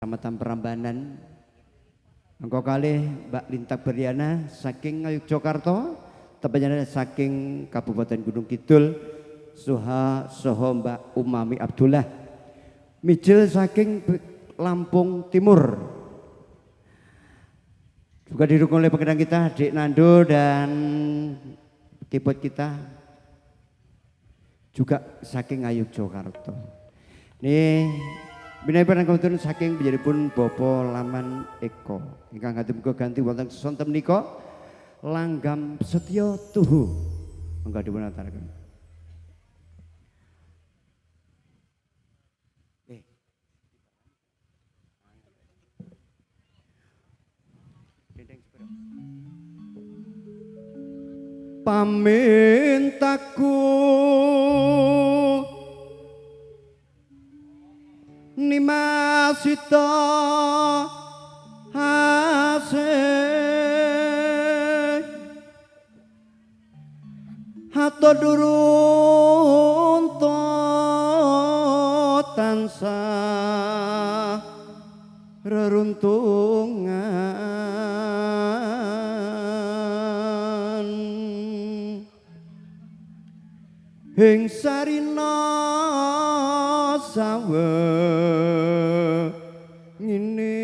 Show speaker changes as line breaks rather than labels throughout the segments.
Kecamatan Prambanan. Engkau kalih Mbak Lintak Beriana saking Ngayogyakarta, tepatnya saking Kabupaten Gunung Kidul, soho Mbak Umami Abdullah. Mijil saking Lampung Timur. Juga didukung oleh pengendang kita Dik Nando dan keyboard kita juga saking Ngayogyakarta. Nih Binaipan kebetulan saking penjadipun Bopo Laman Eko ingkang ganti muga ganti wonten sonten menika langgam setya tuhu monggo dipunaturaken. Pamintaku nimasita asih hato durunto tansah reruntungan ing sarina sawe ngene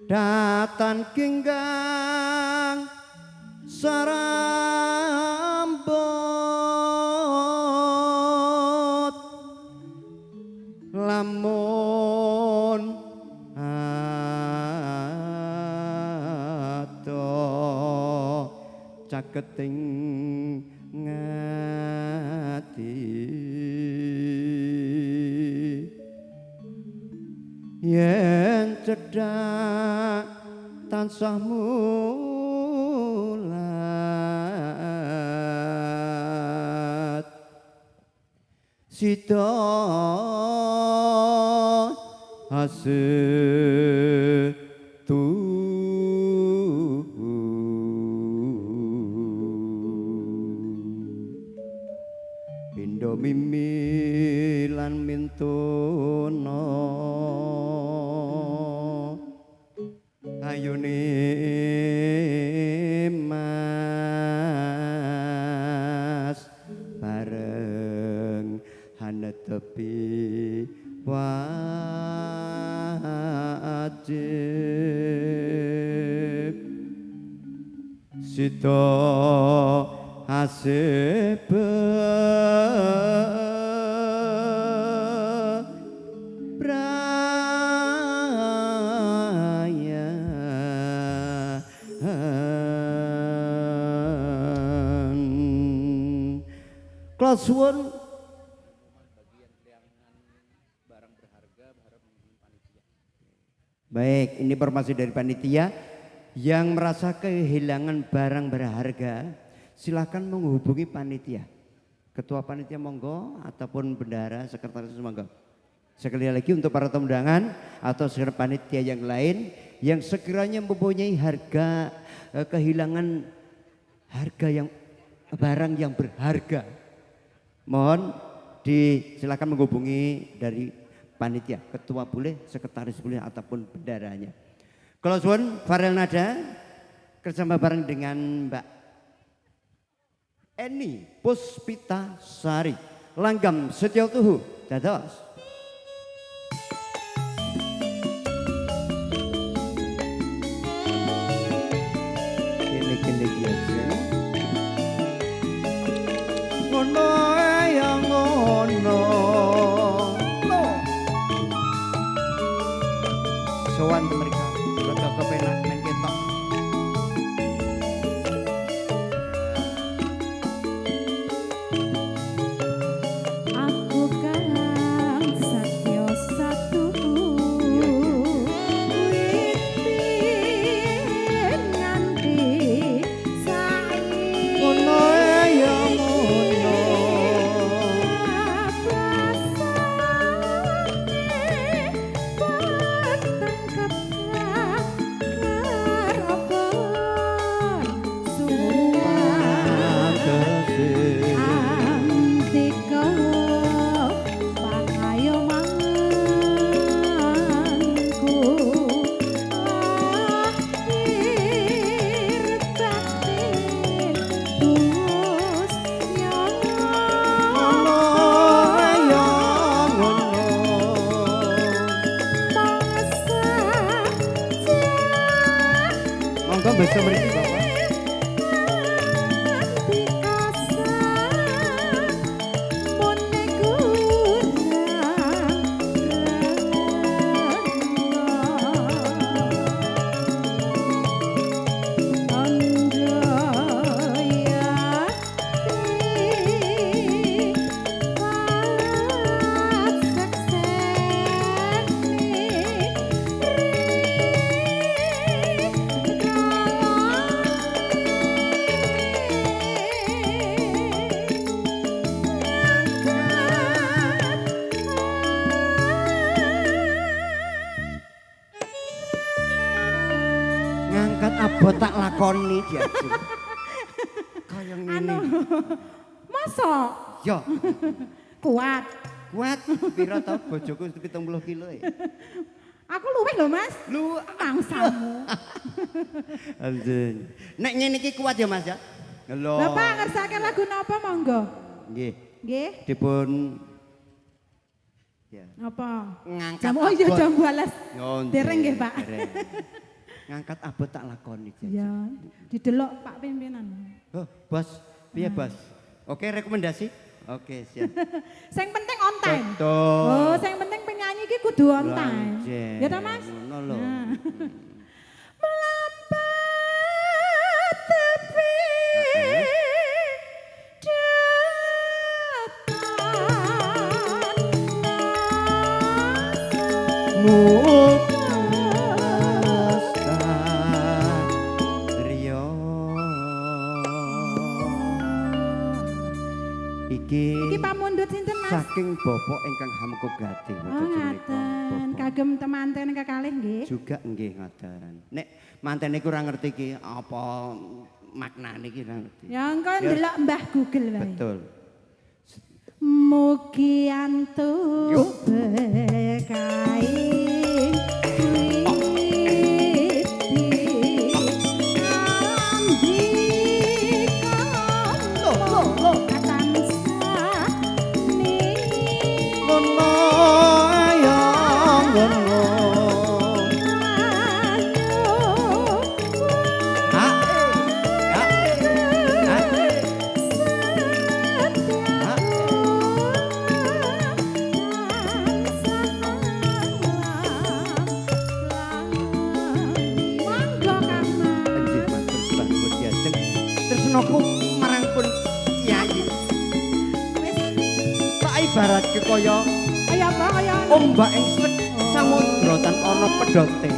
datan kinggang sarambot lamun caketing ngati yen cedhak tansah mulat sida asetu mimi lan mintuna ayune mas bareng hanetepi wajib sita asep suwun baik, ini informasi dari panitia yang merasa kehilangan barang berharga silahkan menghubungi panitia, ketua panitia monggo ataupun bendara sekretaris monggo. Sekali lagi untuk para tamu undangan atau panitia yang lain yang sekiranya mempunyai harga kehilangan harga yang barang yang berharga, mohon silakan menghubungi dari panitia, ketua boleh, sekretaris boleh ataupun bendaranya. Kalau suwun Farel Nada kerjasama bareng dengan Mbak Eni Puspita Sari langgam setya tuhu dados. Kene biasa ngono yang ngono sowan mereka rada kepenak men ketok
aku kang satya satu nganti saiki
ngono yang Aja mriki Bapak. Ngangkat abot tak lakoni Jaju. Kaya ngene.
Masa
Yo,
kuat.
kuat pira to bojoku 70 kilo ya.
Aku luwih lho, Mas.
Lu
Mangsamu.
anjing. Nek ngene iki kuat ya Mas ya. Lho.
Bapak ngersake lagu napa monggo?
Nggih,
Nggih.
dipun ya.
Apa?
Ngangkat
Jam oh iya
abot.
jam 12.
Yo,
Dereng nggih, Pak.
dereng. Ngangkat abot tak lakoni Jaju.
Ya, didelok Pak pimpinan.
Oh, Bos, piye Bos? Oke, rekomendasi? Oke, siap.
Sing penting on time.
Betul.
Oh, sing penting penyanyi iki kudu on time.
Lanjut.
Ya ta, Mas?
Ngono lho.
Nah. Melambat tepi
Rio
Iki pamundhut sinten, Mas?
saking bapak ingkang hamka gadih
Oh, ngaten. Kagem temanten kekalih nggih.
juga nggih ngoten. Nek manten iku ora ngerti iki apa maknane iki ora ngerti.
Ya engko ndelok Mbah Google wae.
Betul.
Mugi antu
Yuk.
bekaing
Ngono ya ngono. Ha. Ha. Ha. Ha. Panjih matur sembah diajeng tresnaku marang pun kiai. Tak ibaratke kaya
Kaya apa kaya
ombak ing samudra tan ana pedote.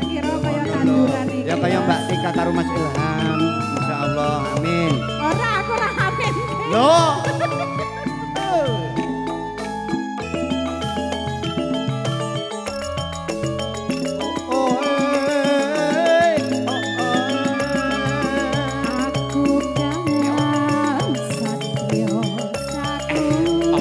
kira kaya tanduran iki.
Ya kaya Mbak Tika karo Mas Ilham. Insyaallah amin.
Ora aku ora amin.
Loh.
Aku kan satyo satu.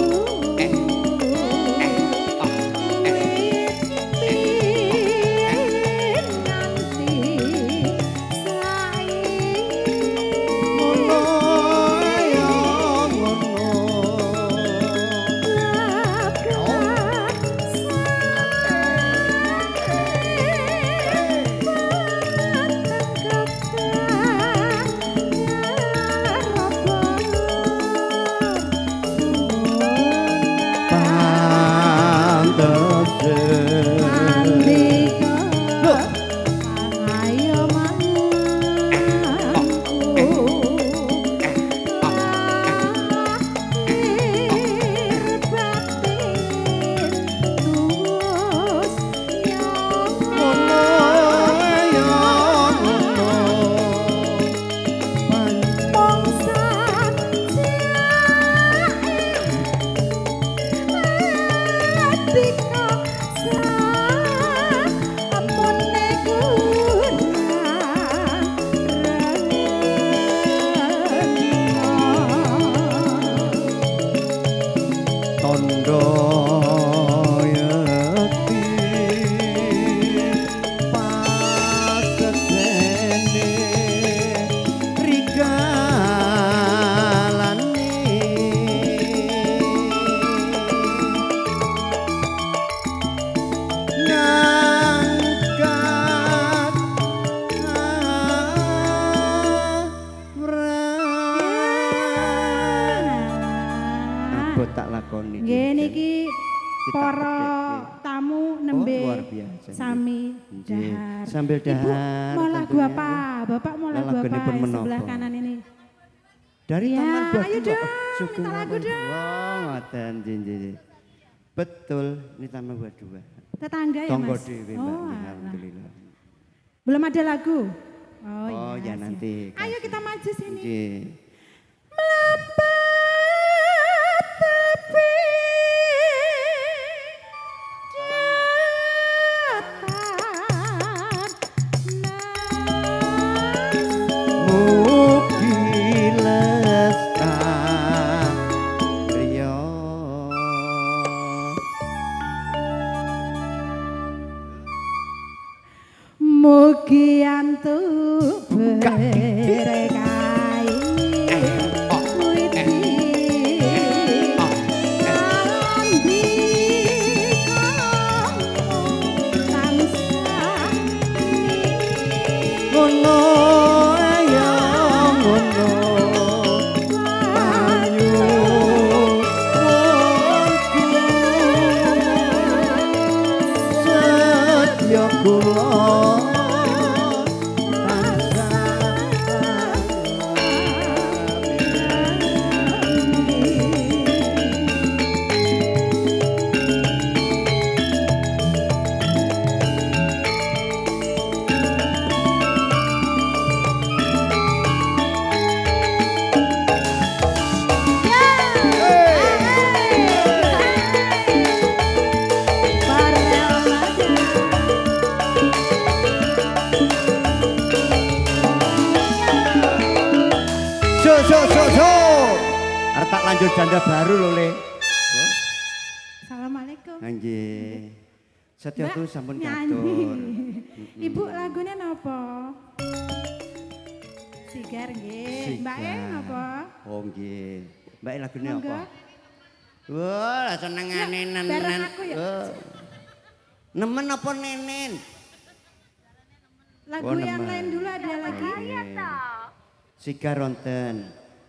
Coba tak lakoni.
Nggih niki
Kita
para
petik.
tamu nembe
luar biasa.
sami
Nggih.
dahar.
Sambil dahar.
Ibu mau lagu
tentunya.
apa? Bapak mau lagu
Lagu ini
apa?
pun
Yang
menapa?
sebelah kanan ini.
Dari
Ya,
Taman Buah
ayo
Dua.
dong,
Sugeng
minta lagu
apa?
dong.
Wah, ngoten jinjing. Betul, ini Taman Buah Dua.
Tetangga ya
Tonggo
Mas?
dhewe,
Oh,
Mbak.
alah.
Alhamdulillah.
Belum ada lagu?
Oh, ya
siap.
nanti.
Ayo kita maju sini.
Nggih.
Melambat tepi datan
Mugi lestariyo.
Mugi antu berkahi widi ambi kamu tansah
Ngono ya ngono. Ayu sedya kula So. Arep tak lanjut janda baru lho, Le.
Assalamualaikum.
Nggih. Setya
Mbak,
tuh sampun
nyanyi.
katur.
Ibu lagunya napa? Sigar nggih. Mbak E napa?
Oh nggih. Mbak E lagune
Monggo.
apa? Wah, senengane
Ya,
nenen.
bareng aku ya.
Nemen apa nenen?
Lagu
Oh,
yang
nemen.
lain dulu ada lagi.
Sigar wonten.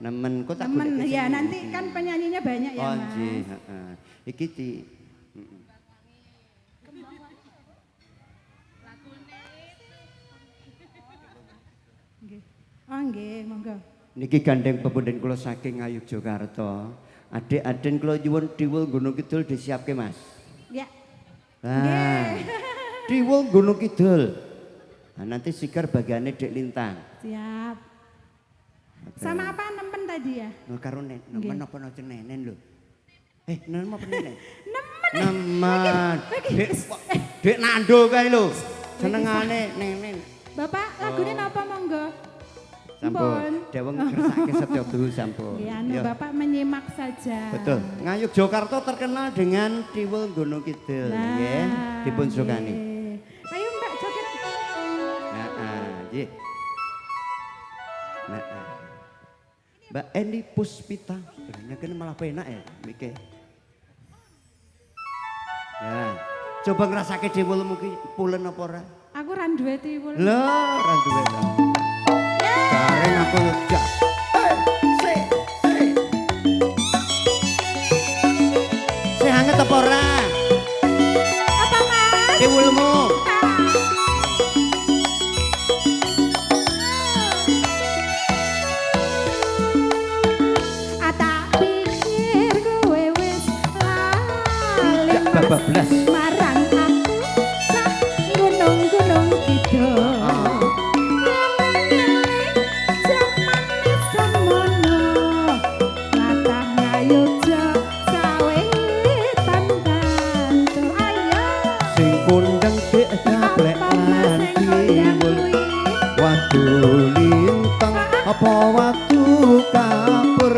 Nemen kok tak
Temen
golek
ya
kesini.
nanti kan penyanyinya banyak ya
Oh
Mas.
nggih, heeh. Iki di
Nggih. Oh nggih, monggo.
niki gandeng pepunden kula saking Ngayogyakarta. Adik-adik kula nyuwun Diwul Gunung Kidul disiapke, Mas.
Ya.
Nah, Diwul Gunung Kidul. Nah, nanti Sigar bagiannya Dek Lintang.
Siap. Sama apa nemen tadi ya?
Nah, karo nemen
Nggih.
apa nocen nenen lho. Nemen apa nenen?
Nemen.
Nemen.
Bagi.
Dek Nando kae lho. Senengane nenen.
Bapak lagunya napa monggo?
Sampun.
Pun.
Deweng kersake setya dulu sampun.
Nggih, anu
Ya.
Bapak menyimak saja.
Betul. Ngayogyakarta terkenal dengan Diwul Gunung Kidul, nggih. Dipun sukani.
nggih. Ayo Mbak joget.
Heeh, nggih. Heeh. Mbak Eni Puspita. Nyakene malah penak ya mikir. Ya. Coba ngrasake diwulmu ki pulen apa ora?
Aku ra duwe tiwul.
Lho, ora duwe ta. Bareng aku jak. Se hangat apa ora?
Apa Mas?
Diwulmu.
Tak pikir kowe wis lali
Jak bablas.
marang aku cah gunung-gunung kidul. Jaman wis semono latah ngayogya sawetan bantu ayo
Sing kondang dek gaplek
apa mas sing kondang
diwul.
kuwi
Waktu lintang apa waktu kapur.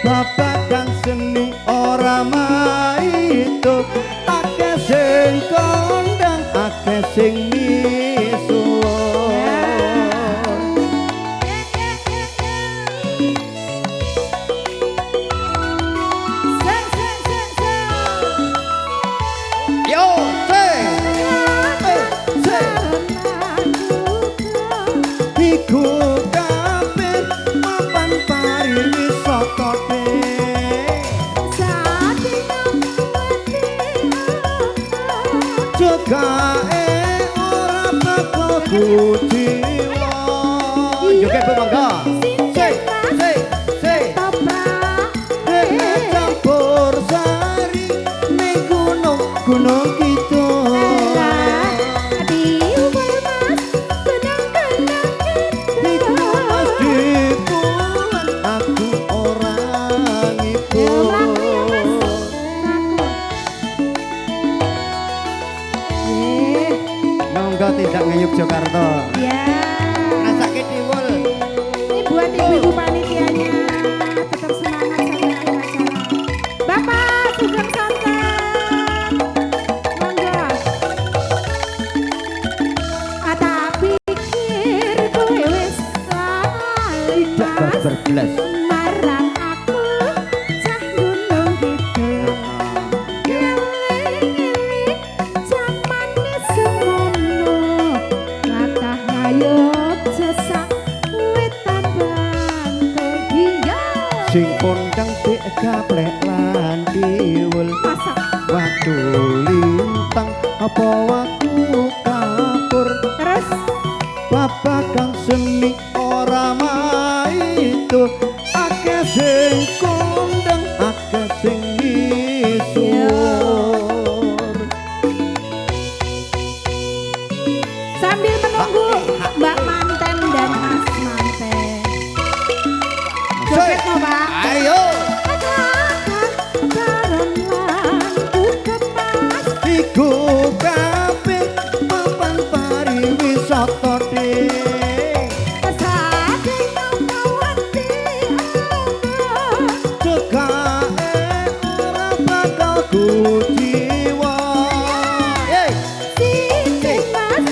Babagan seni ora maido. Akeh sing kondang akeh sing misuwur. Yo, iku kabeh mapan pariwisata dek. gaplek lan diwul
Masak
waktu lintang apa waktu kapur
terus
babagan seni ora maido akeh sing kondang akeh sing misuwur
sambil menunggu Mbak Manten dan Mas Manten. Joget no Pak.
Ayo
Baron lanjut kemas
iku kabeh papan pariwisata ding
pesate ngawati
cekake ora bakal kujiwa
sing mas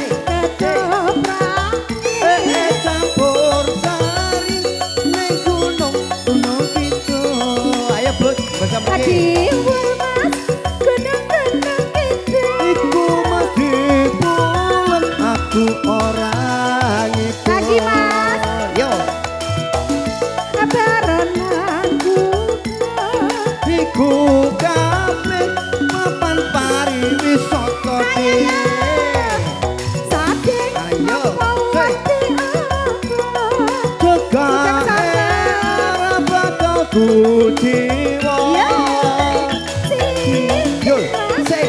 ketoprak
campur sari ning gunung gunung kidul ayo bud bahasa
tadi
mriki
mas gunung-gunung itu
iku mesti pulen aku ora ngibul
Lagi, Mas.
yo
baron lanjut
iku kabeh papan pariwisata ding
sate
Ayo,
ngawati
cekake ora bakal kujiwa Yo, sing,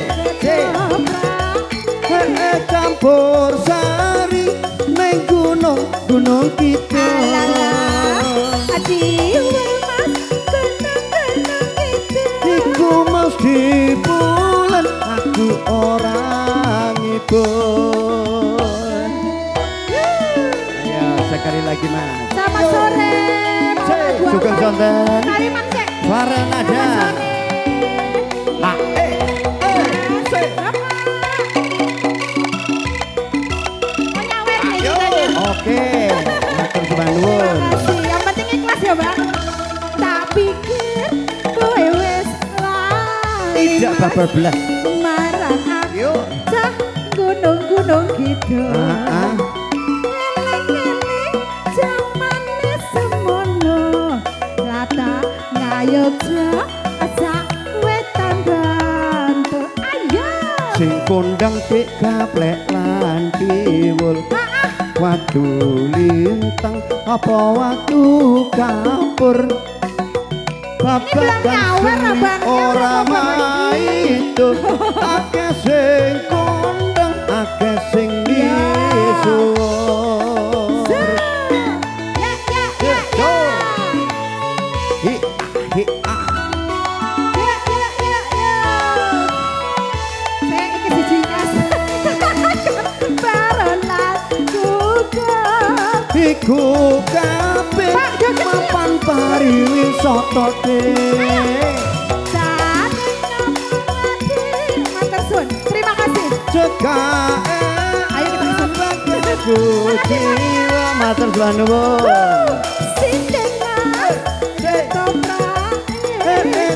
campur sari ning gunung gunung kidul iku mesti bulan aku ora ngibul ayo sekali lagi mas
Selamat sore.
Sugeng sonten.
Kariman sik.
Varanada
Selamat sore. Mau nyawer nih ceritanya.
oke matur sembah nuwun
Terima kasih. Yang penting ikhlas ya, Bang. Tak pikir kowe wis lali.
tidak babar belas
Marang aku
yuk
cah gunung-gunung gitu. Eling-eling jamane semono. Rata ngayogja ajak wetan bantu. Ayo.
sing kondang dik gaplek lan diwul waktu lintang apa waktu kapur babagan
nyawer,
seni
Abang.
ora
Nyawer apa
maido akeh sing kondang akeh sing misuwur
Ya, ya, ya, ya.
hi hi ah
Ya, ya, ya, ya. Saya iki dijinyas. Baron juga.
iku kabeh
Pak, joget.
mapan pariwisata ding
Sate ngawati. Matur suwun. Terima kasih.
cekake
Ayo kita bersama.
aku jiwa matur sembah nuwun
Sinden mas. Ketoprak.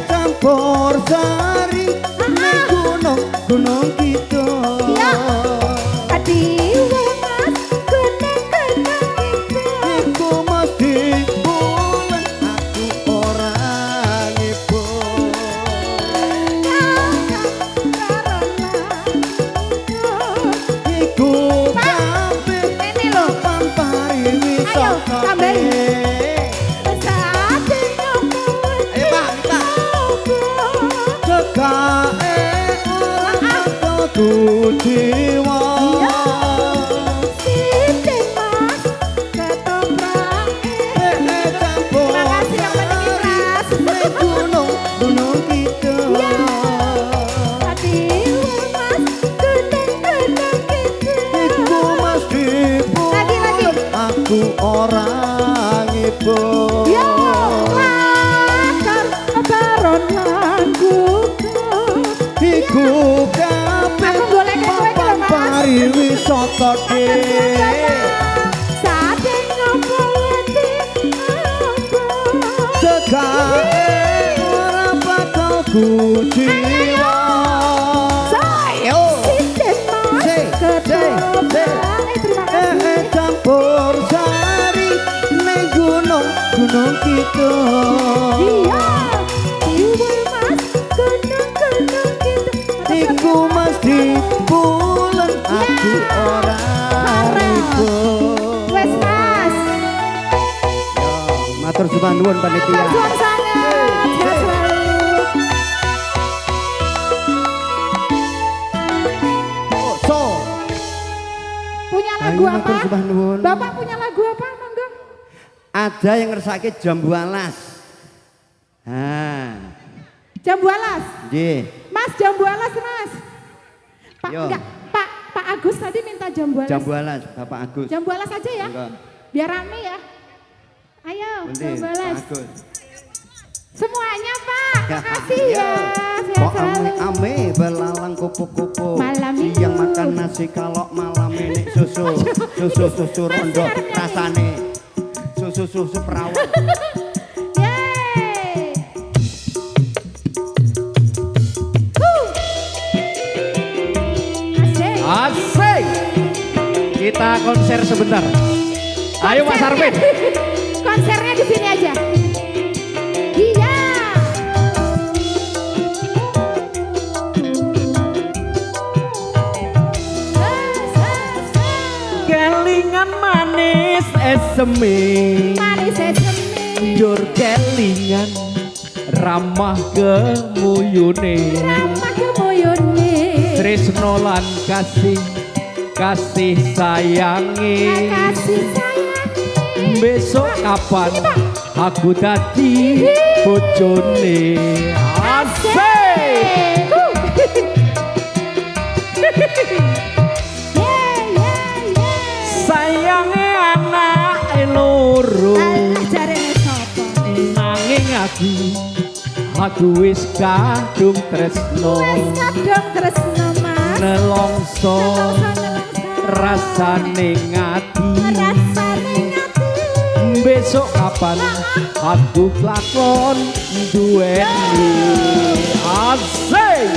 campur sari ning gunung gunung kidul
Ya. Adiwe mas. Gunung-gunung itu.
iku mesti bulan aku ora ngibul iku kabeh
Ini loh.
papan pariwisata
Ayo, tambahin.
ding. Ayo Pak, minta. Cekake ora bakal kujiwa campur
Terima kasih yang penting ikhlas.
ning gunung gunung kidul iku mesti bulan aku ora ngibul iku kabeh
Aku golek kowe iki lho,
papan
Mas.
pariwisata ding cekake ora bakal kujiwa ayo campur sari ning gunung gunung kidul
Iya,
sembah nuwun panitia.
Suwun sangat, sehat selalu.
So,
Punya lagu
ayo
apa?
matur sembah nuwun.
Bapak punya lagu apa, monggo?
Ada yang ngersake jambu alas.
Jambu alas.
Nggih.
Mas, jambu alas, Mas. Pak,
Yo.
enggak, Pak Agus tadi minta jambu alas.
Jambu alas, Bapak Agus.
Jambu alas aja ya.
Monggo.
Biar rame ya. Ayo,
Pundi,
jambu
Pak
alas.
Agus.
Semuanya, Pak. Makasih
Iya.
ya. Sehat
Kok
selalu.
ame belalang kupu-kupu.
Malam minggu.
Siang makan nasi kalau malam ini susu. Susu rondo rasane. Susu perawan.
Yeay. Asik.
Asik. Kita konser sebentar. Ayo Mas Arvin.
Konsernya di sini aja. Iya.
Kelingan manis eseme.
Manis sesemi.
Jur kelingan ramah kemuyune.
Ramah kemuyune.
Tresno lan kasih sayangi.
Kasih sayang.
Besok kapan aku dadi bojone. Asik. Sayange anak loro.
Alah jarene sapa?
Nanging aku wis kadung tresno.
Wes kadung tresno Mas.
Nelongso
Nelongso.
rasane ngati.
Rasane ngati.
Besok kapan aku lakon duweni. Asik.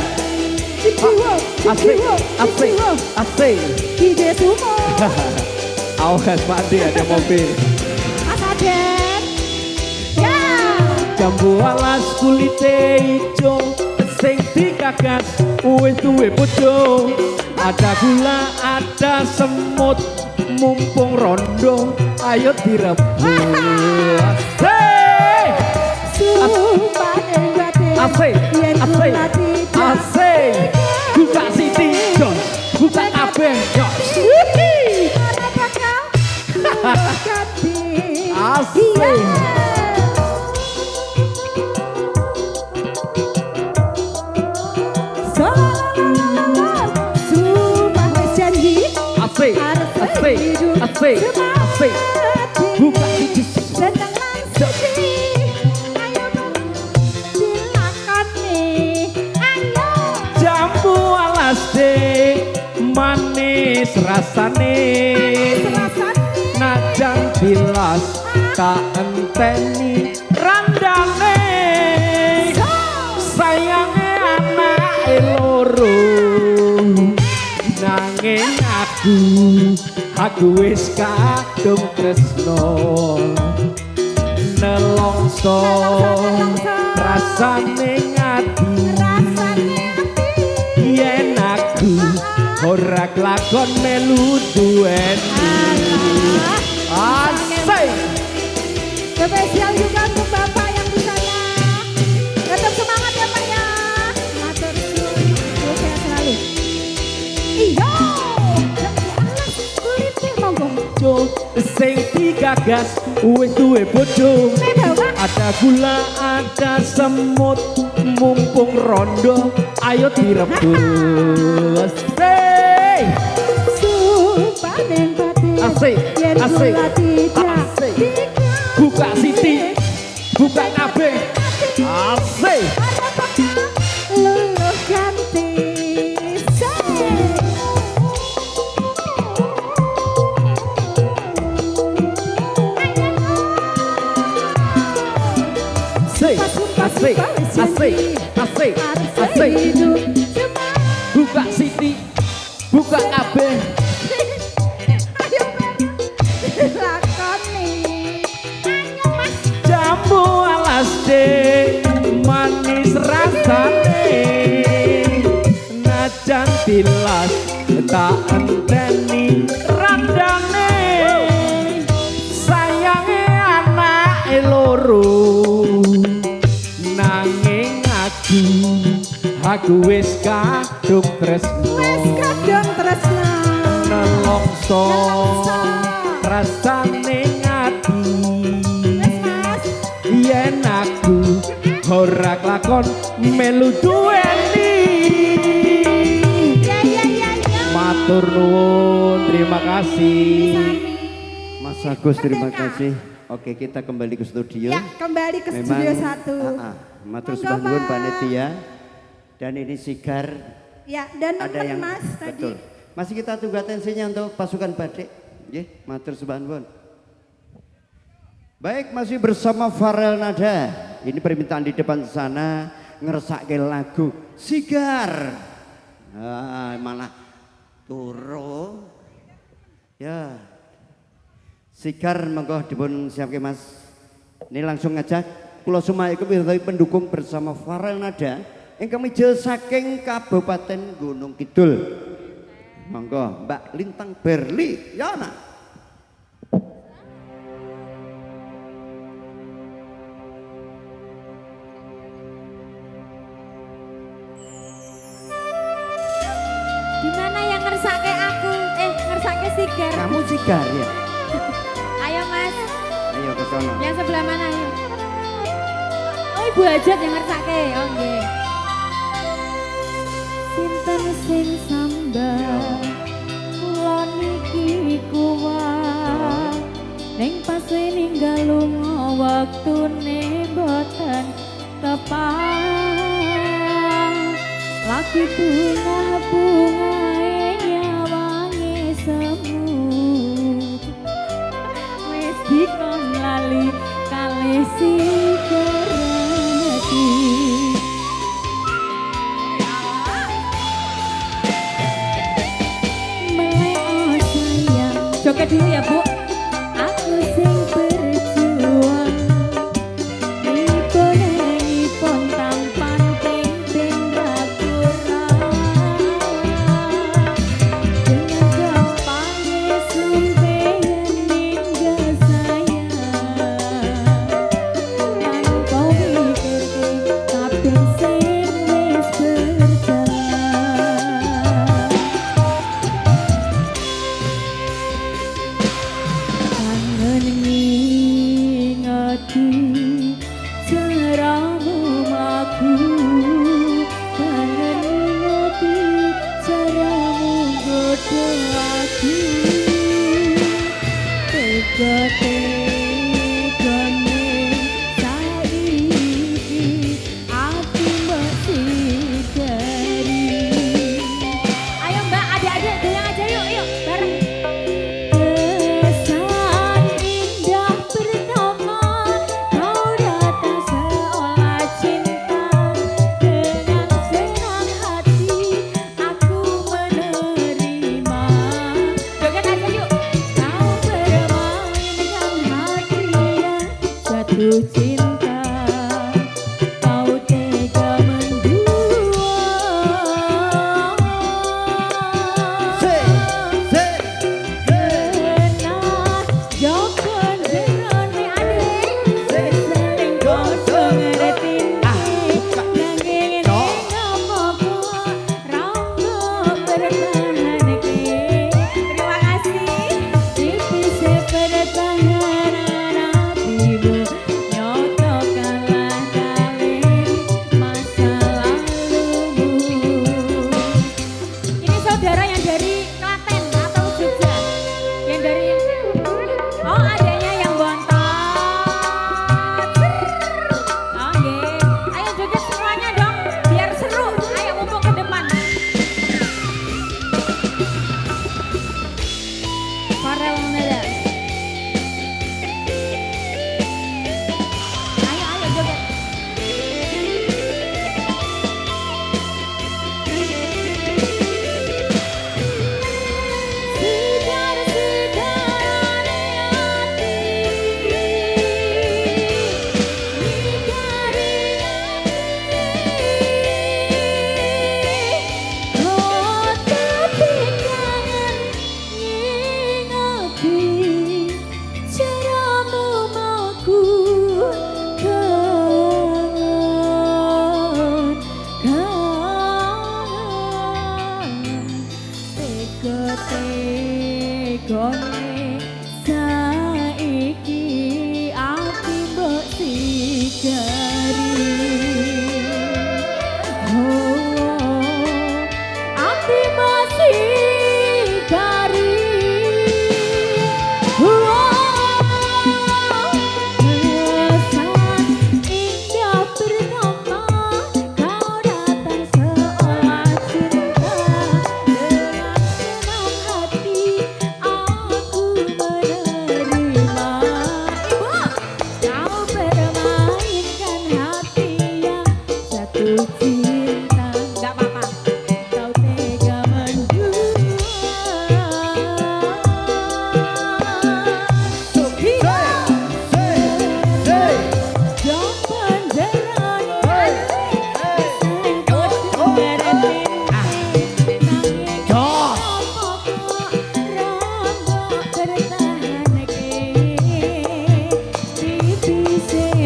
Jiwo,
Asik,
jiwo,
asik,
jiwo.
asik.
Ide sumo.
Awas mati ada mobil.
Mas Aden. Ya.
Jambu alas kulite ijo, sing dikagas wis duwe bojo. Ada gula, ada semut, mumpung rondo, ayo direbut. Asik,
Sumpah ning batin.
asik,
Yen
asik,
kula tidak.
asik. Buka Siti Jos, buka kabeh Jos.
Wih, mana bakal ganti.
Asik.
Iya. Sumpah wis janji.
Asik, asik, asik, asik. Buka Siti Jos.
Seneng langsung ayo silakan nih, ayo.
Jambu alas dek manis rasane. Najan bilas tak enteni randane. Sayange anak loro. Nanging aku wis kadung tresno. Nelongso rasane ngati. Yen aku ora kelakon melu duweni. Asik.
Spesial juga untuk Bapak yang di sana. Tetap semangat ya Pak ya. Matur suwun, sehat selalu. Iyo, alas kulite monggo.
Jo sing digagas wis duwe bojo.
Bapak.
Ada gula, ada semut, mumpung rondo, ayo direbus. Asik.
Sumpah ning batin.
Asik,
Yen
asik,
kula tidak
asik.
dikasih.
Buka Siti, buka kabeh. Asik.
Ada bakal luluh ganti.
Asik, asik, asik, asik, asik. Buka Siti, buka kabeh.
Ayo lakoni. Ayo Mas.
Jambu alas dek manis rasane. Najan tilas tak enteni randane. Sayange anak loro. Aku wis kadung tresno
Wes kadang tresna
nelongso
Nelongso.
rasane ati
Wes mas
yen aku ora klakon melu duweni.
Ya ya ya ya
Matur nuwun, terima kasih.
Sami.
Mas Agus terima
Merdeka.
kasih. Oke kita kembali ke studio.
Ya kembali ke studio 1
Matur
Monggo,
sembah nuwun
Mas.
panitia. Dan ini Sigar
Ya dan
ada
nemen
yang
mas tadi
betul. Masih kita tunggu atensinya untuk pasukan Badik. Nggih, matur sembah nuwun. Baik, masih bersama Farel Nada. Ini permintaan di depan sana ngersake lagu Sigar. Malah turu. Ya. Sigar monggo dipun siapke Mas. Ini langsung ngajak kula sumai pendukung bersama Farel Nada ingkang mijil saking Kabupaten Gunung Kidul. Monggo Mbak Lintang Berli Yana.
Dimana yang ngersake aku ngersake Sigar
Kamu Sigar ya?
Ayo mas
Ayo ke sono.
yang sebelah mana ayo Oh ibu Hajat yang ngersake oh nggih Sinten sing sambal kula niki kuwat ning pas ninggal lunga wektune boten tepat lagi bunga-bungae nyawange semu wis dikon lali kalih sigareti melek sayang joget dulu ya bu aku sing berjuang ipun tampan ting-ting rakurang dengan gampangnya sampeyan ninggal sayang tanpa mikirke kabeh sing wis berjalan Kone saiki ati mbok sigari. Oh, ati mbok sigari.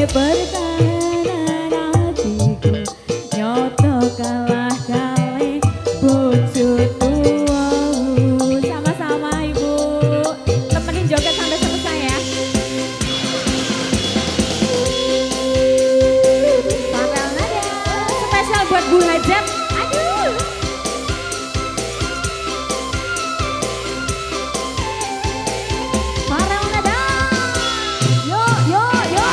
Bertahan hatiku nyoto kalah kali bojo tua. Sama-sama ibu, temenin joget sampai selesai ya. Farel nada spesial buat Bu Hajat. Aduh. Farel nada. Yo yo yo.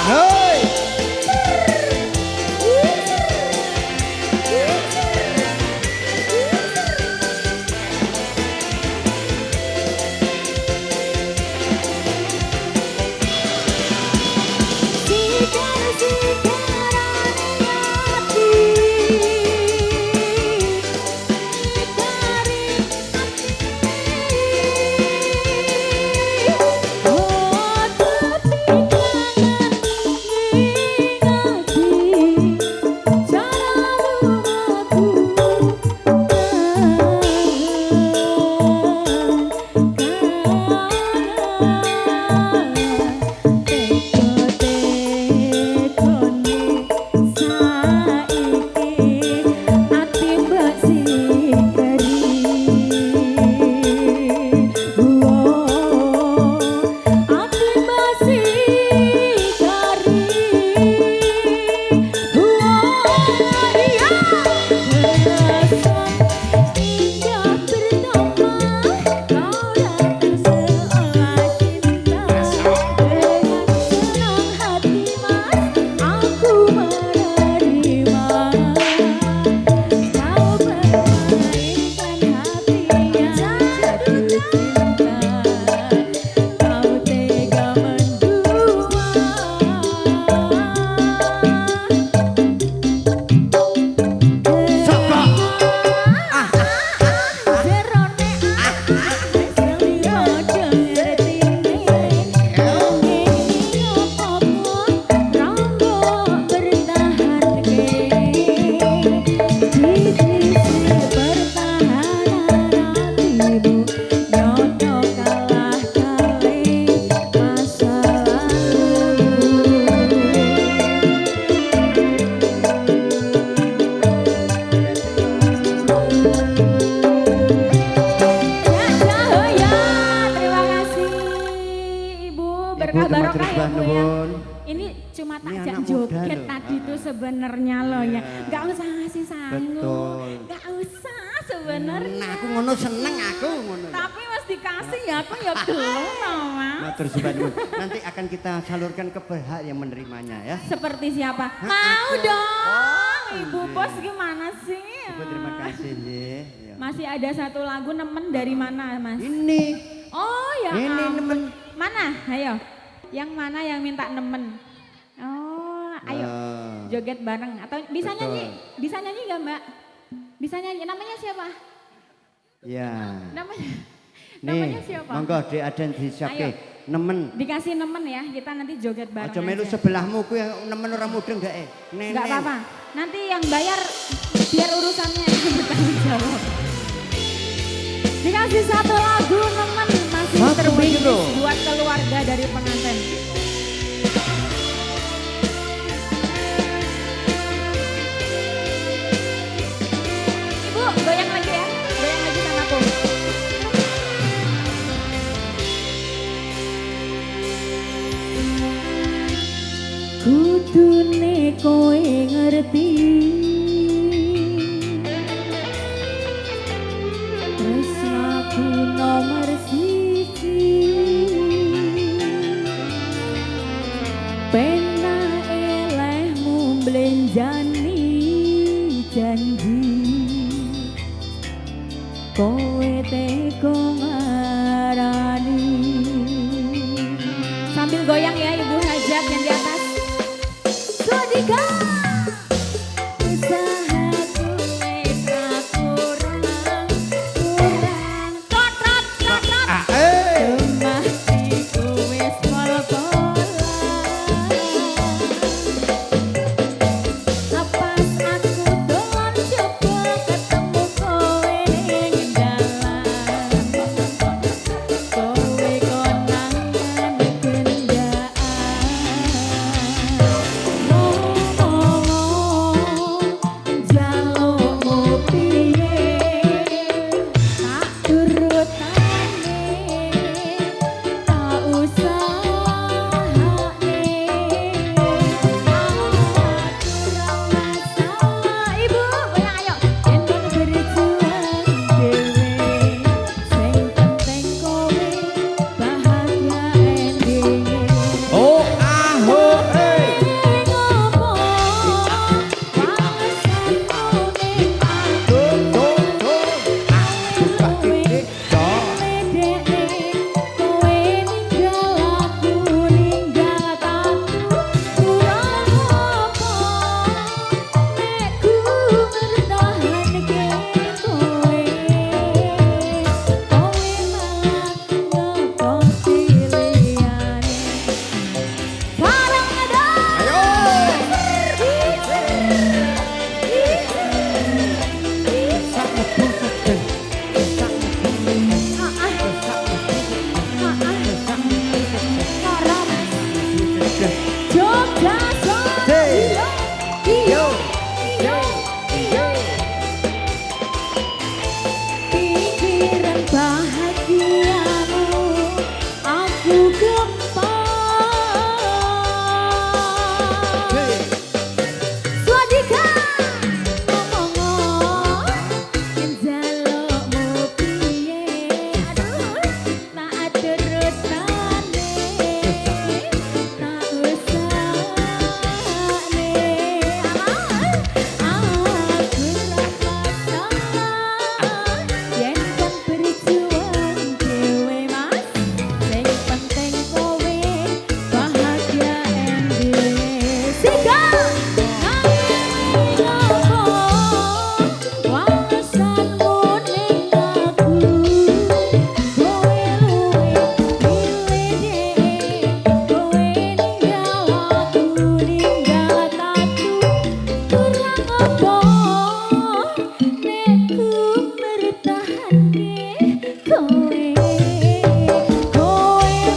Berkah barokah ya Bu ya. Ini cuma takjak joget tadi tuh sebenarnya loh ya. Gak usah ngasih sanggup. Gak usah sebenarnya.
Nah, aku ngono seneng aku ngono.
Tapi mas dikasih ya aku ya gelem Mas.
Matur suwun. Nanti akan kita salurkan ke pihak yang menerimanya ya.
Seperti siapa? Mau dong. Ibu bos gimana sih?
Ibu terima kasih nggih.
Masih ada satu lagu nemen dari mana Mas?
Ini.
Oh ya.
Ini nemen.
Mana? Ayo. Yang mana yang minta nemen? Oh, ayo joget bareng atau bisa
betul.
nyanyi? Bisa nyanyi nggak Mbak? Bisa nyanyi. Namanya siapa?
Ya.
Namanya siapa?
Monggo Dek Aden disiapke. Nemen.
Dikasih nemen ya, kita nanti joget bareng.
Aja melu sebelahmu ku yang nemen ora mudeng gak Nenek.
Enggak apa-apa. Nanti yang bayar biar urusannya bertanggung jawab. Dikasih satu lagu nemen masih terbingis buat keluarga dari pengantin. Ibu goyang lagi ya, goyang lagi sama aku. ngerti tresnaku nomor siji pena elehmu mblenjani janji kowe teko ngarani sambil goyang ya Ibu Hajat yang di atas Swadika usahaku wis kurang kotrot matiku wis pol-polan apas aku dolan coba ketemu kowe ning dalan kowe konangan gendaan jalukmu piye tak turutane tak usahane Ibu goyang ayo yen kon berjuang dhewe sing penting kowe bahagia endinge
Oh aho eh. Pikiran bahagiamu aku gempar Swadika ngomong jalukmu piye aduh tak turutane tak usahane aku masalah yen kon berjuang dhewe mas sing penting kowe bahagia endinge sika wasanmu ning aku kowe luwih pilih kowe ninggal aku ninggal aku kurang apa nek ku bertahanke kowe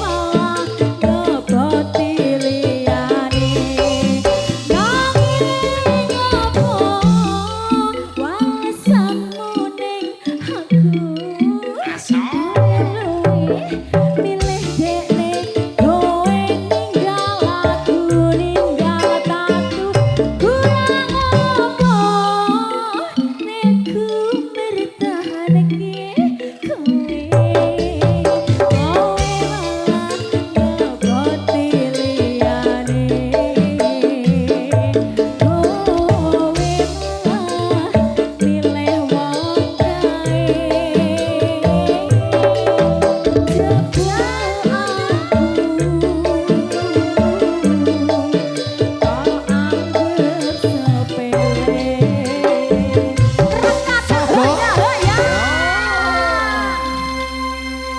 malah ngeboti liyane nanging apa wasanmu ning aku luwih milih dekne kowe ninggal aku ninggal aku kurang apa nek ku bertahanke kowe malah ngeboti liyane kowe malah milih wong kae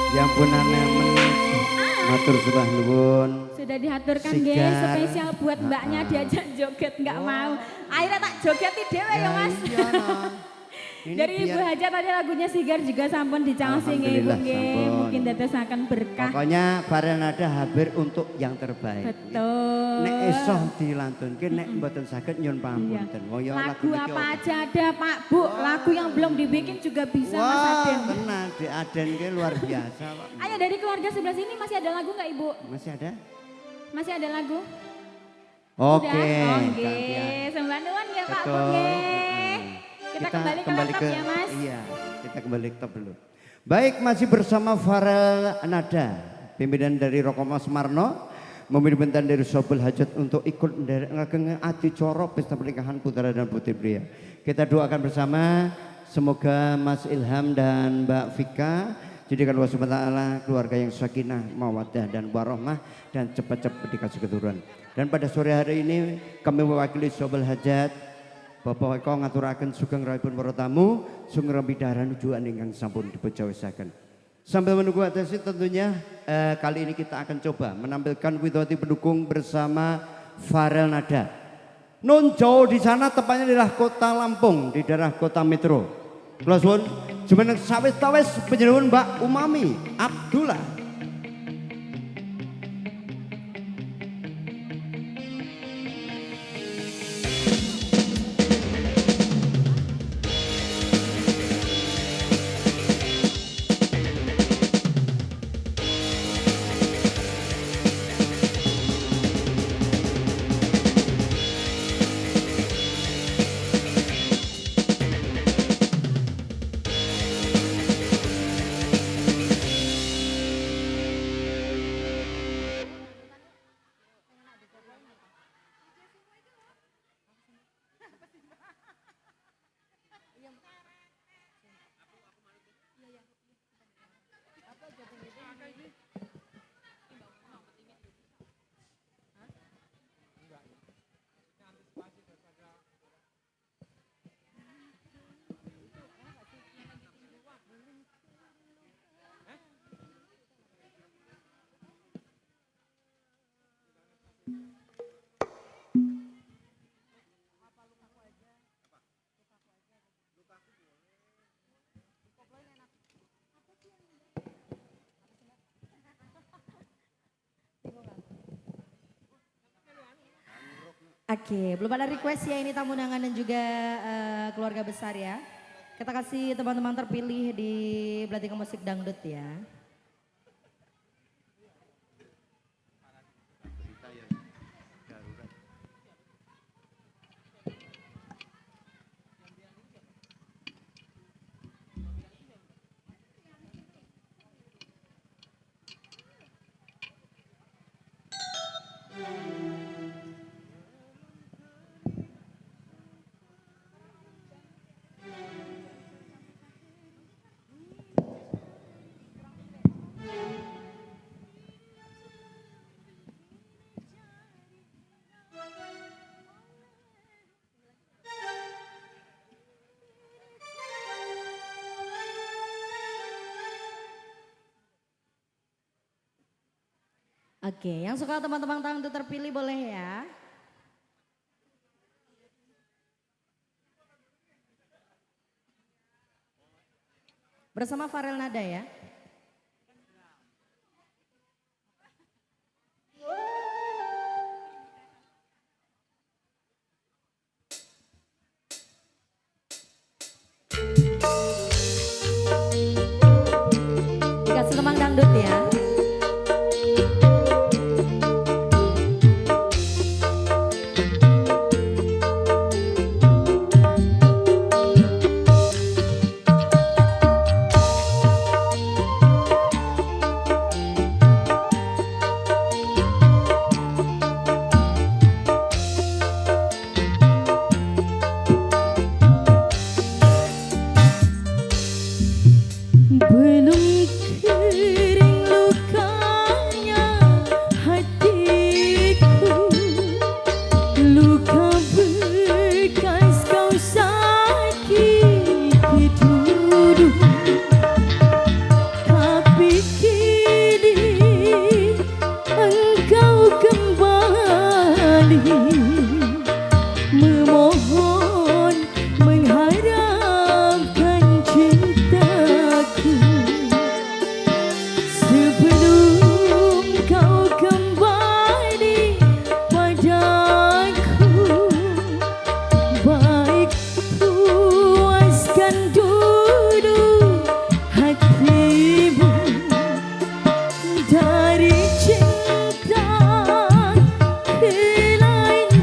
Yang punane matur sembah nuwun.
Sudah diaturkan
Sigar.
guys, spesial buat mbaknya diajak joget nggak mau. Akhirnya tak jogeti dhewe ya Mas.
Iya, non. Ini
Dari Ibu
biar-
Hajat tadi lagunya Sigar juga sampun dicaosi nggih Ibu
Alhamdulillah,
nggih.
sampun.
Mungkin dadosaken berkah.
Pokoknya Baranada hadir untuk yang terbaik.
Betul.
Nek iso dilantunke, nek mboten saged nyun
Iya.
pangapunten. Oh ya
Lagu
niki
apa aja ada Pak Bu, lagu yang belum dibikin juga bisa Mas
Wah,
Aden.
tenan di Aden ke luar biasa, Pak.
Ayo dari keluarga sebelah sini masih ada lagu nggak Ibu?
Masih ada?
Masih ada lagu?
Oke,
Sudah? Oke,
gantian.
sembah nuwun ya Pak
Betul.
Bung ya.
Mm-mm.
Kita kembali ke laptop ya Mas.
Iya, kita kembali ke top dulu. Baik, masih bersama Farel Nada, pimpinan dari Rokomo Semarno, pimpinan dari Sobel Hajat untuk ikut ngageng adicara pesta pernikahan putra dan putri pria. Kita doakan bersama, semoga Mas Ilham dan Mbak Vika jadikan Allah Subhanahu wa taala keluarga yang sakinah, mawaddah dan warahmah dan cepat-cepat dikasih keturunan. Dan pada sore hari ini kami mewakili Sobel Hajat Bapak Eko ngaturaken sugeng rawuhipun para tamu, sugeng rembidaran nujukan ingkang sampun dipuncawisaken. Sambil menunggu atensi tentunya kali ini kita akan coba menampilkan Widowati pendukung bersama Farel Nada. Non jauh di sana tepatnya di daerah kota Lampung, di daerah kota Metro. Kula suwun jumeneng sawis-sawis panjenengan Mbak Umami Abdullah.
Oke, belum ada request ya ini tamu undangan dan juga keluarga besar ya. Kita kasih teman-teman terpilih di Belatikan Musik Dangdut ya. Oke, yang suka teman-teman dangdut terpilih boleh ya. Bersama Farel Nada ya. Dikasih temang dangdut ya.
Belum kering lukanya hatiku, luka bekas kau sakiti dulu, tapi kini engkau kembali memohon mengharapkan cintaku. Sebelum kau kembali padaku, baik puaskan dulu hatimu dari cinta ke lain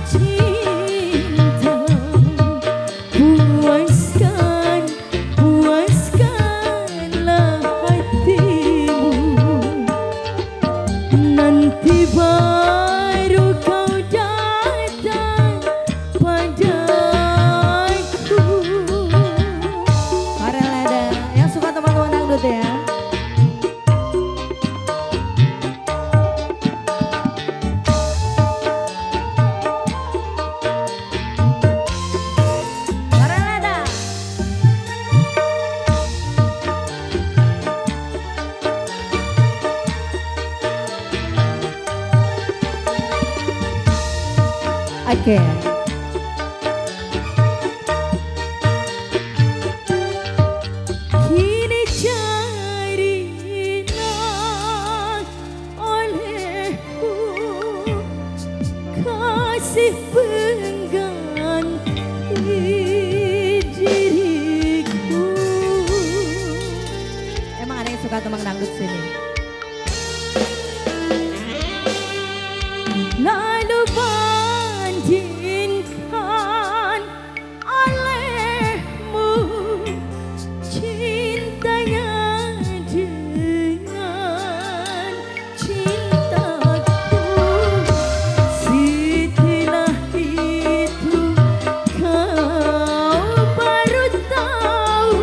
Oke.
Kini carilah olehku kasih pengganti diriku.
Emang ada yang suka tembang dangdut sini?
Lalu bandingkan olehmu cintanya dengan cintaku. Setelah itu kau baru tahu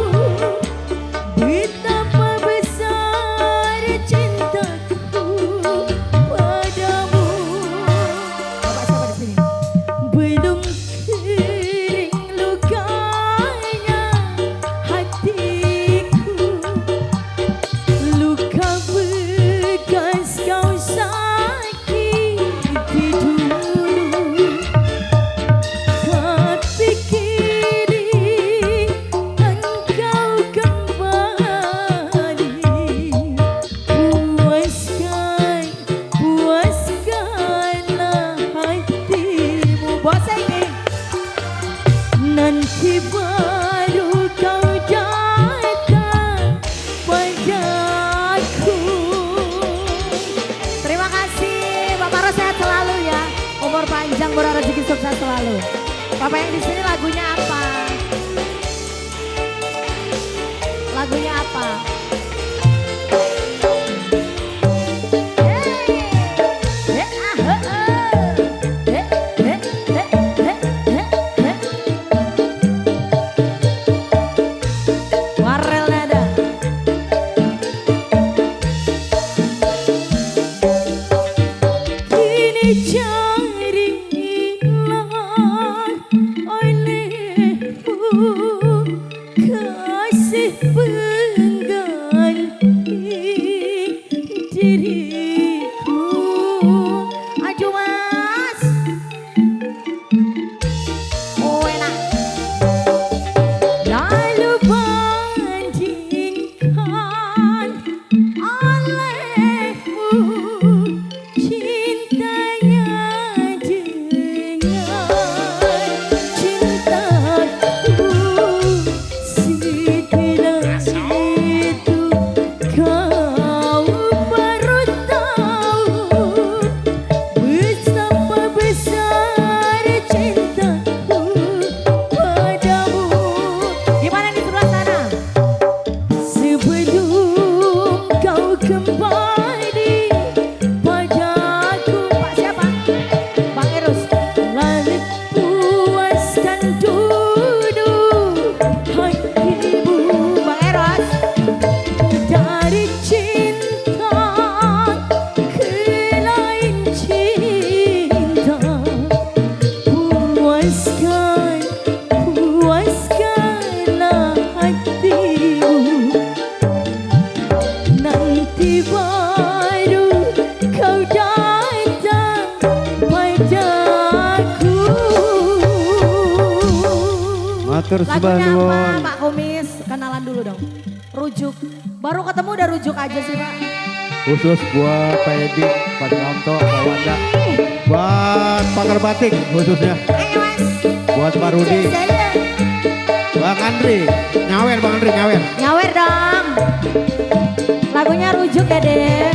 betapa besar cintaku padamu.
Bapak siapa di sini?
Belum kering lukanya hatiku, luka bekas kau sakiti dulu. Tak pikiri engkau kembali, puaskanlah hatimu.
Bosnya ini.
Nanti baru kau datang padaku.
Terima kasih Bapak Ros, sehat selalu ya. Umur panjang, murah rezeki, sukses selalu. Bapak yang di sini lagunya apa? Lagunya apa? Warel nada.
Kini carilah olehku kasih pengganti diriku.
Aduh mas. Oh enak.
Lalu bandingkan olehmu cintanya dengan cintaku. Setelah itu kau baru tahu betapa besar cintaku padamu.
Gimana di sebelah sana?
Sebelum kau kembali padaku,
Pak siapa? Bang Erus.
lalu puaskan dulu hatimu
Bang Eros.
dari cinta ke lain cinta. Puaskanlah hatimu. Nanti baru kau datang padaku.
Matur
Lagunya
sembah
apa
nuwun.
Pak Kumis? Kenalan dulu dong. Rujuk. Baru ketemu udah rujuk aja sih Pak.
Khusus buat Pak Edi, Pak Nonto, Pak Wanda, buat Pakar Batik khususnya,
Ayo mas.
buat Pak Rudi, Bang Andri, nyawer Bang Andri nyawer.
Nyawer dong. Lagunya rujuk ya deh.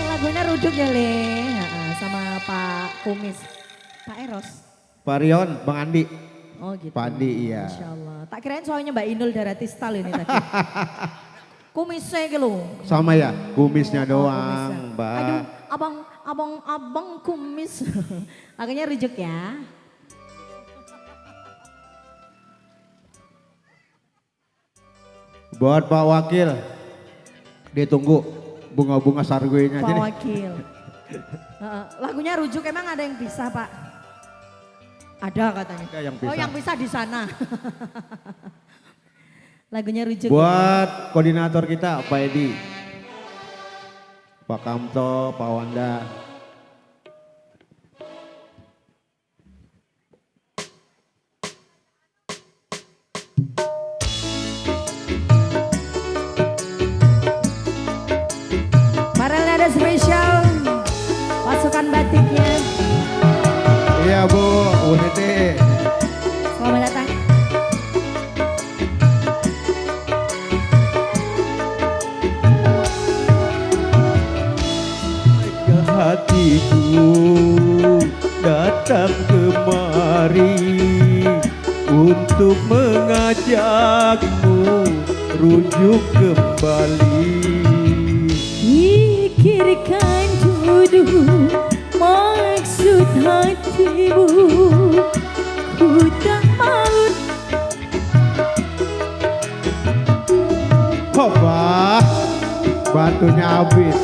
Lagunya rujuk ya Le. Sama Pak Kumis. Pak Eros.
Pak Rion, Bang Andi.
Oh gitu.
Pak Andi, iya.
Masya Allah. Tak kirain soalnya Mbak Inul Daratista loh ini tadi. Kumisnya gitu loh.
Sama ya, kumisnya
Oh,
doang,
kumisnya.
Mbak.
Aduh, abang kumis. Lagunya rujuk ya.
Buat Pak Wakil, ditunggu bunga-bunga sarguenya aja
Pak
nih.
Wakil. Lagunya rujuk emang ada yang bisa Pak? Ada katanya.
Ada yang bisa.
Oh yang bisa di sana. Lagunya rujuk.
Buat koordinator kita Pak Edi, Pak Kamto, Pak Wanda.
Marel ada spesial pasukan batiknya.
Iya Bu, Bu Titi.
Selamat datang.
Ke hatiku datang kemari untuk mengajakmu rujuk kembali.
Pikirkan dulu maksud hatimu. Ku tak mau.
Hoba, batunya habis.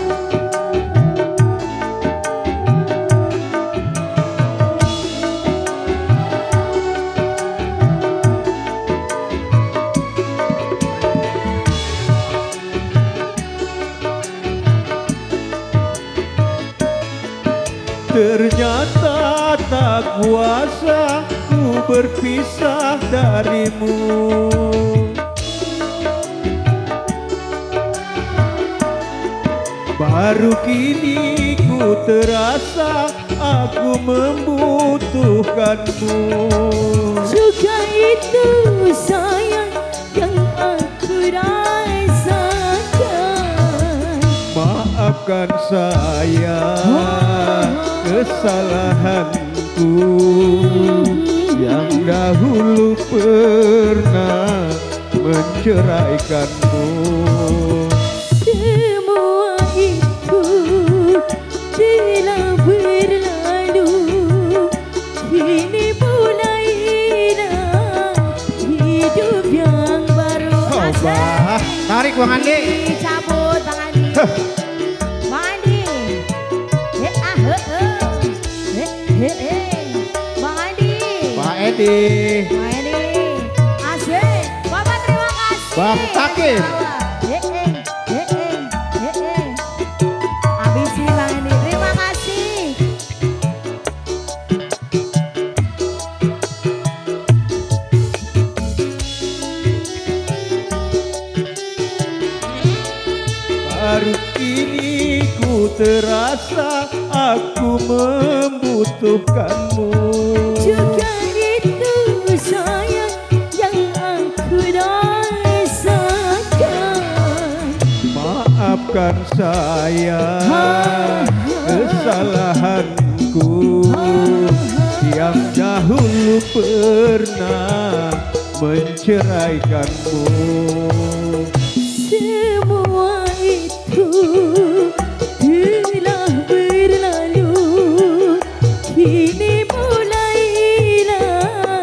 Ternyata tak kuasa ku berpisah darimu. Baru kini ku terasa aku membutuhkanmu.
Juga itu sayang yang aku rasakan.
Maafkan saya kesalahanku yang dahulu pernah menceraikanmu.
Semua itu telah berlalu. Kini mulailah hidup yang baru.
Bah, tarik Bang Andi.
Cabut Bang Andi. Bang Andi. Bang Andi.
Pak Edi.
Bang Andi. Asik. Bapak terima kasih.
Bang Takim.
Habisi Bang Andi. Terima kasih.
Baru kini ku terasa aku membutuhkanmu.
Juga itu sayang yang aku rasakan.
Maafkan saya kesalahanku yang dahulu pernah menceraikanmu.
Semua itu telah berlalu. Kini mulailah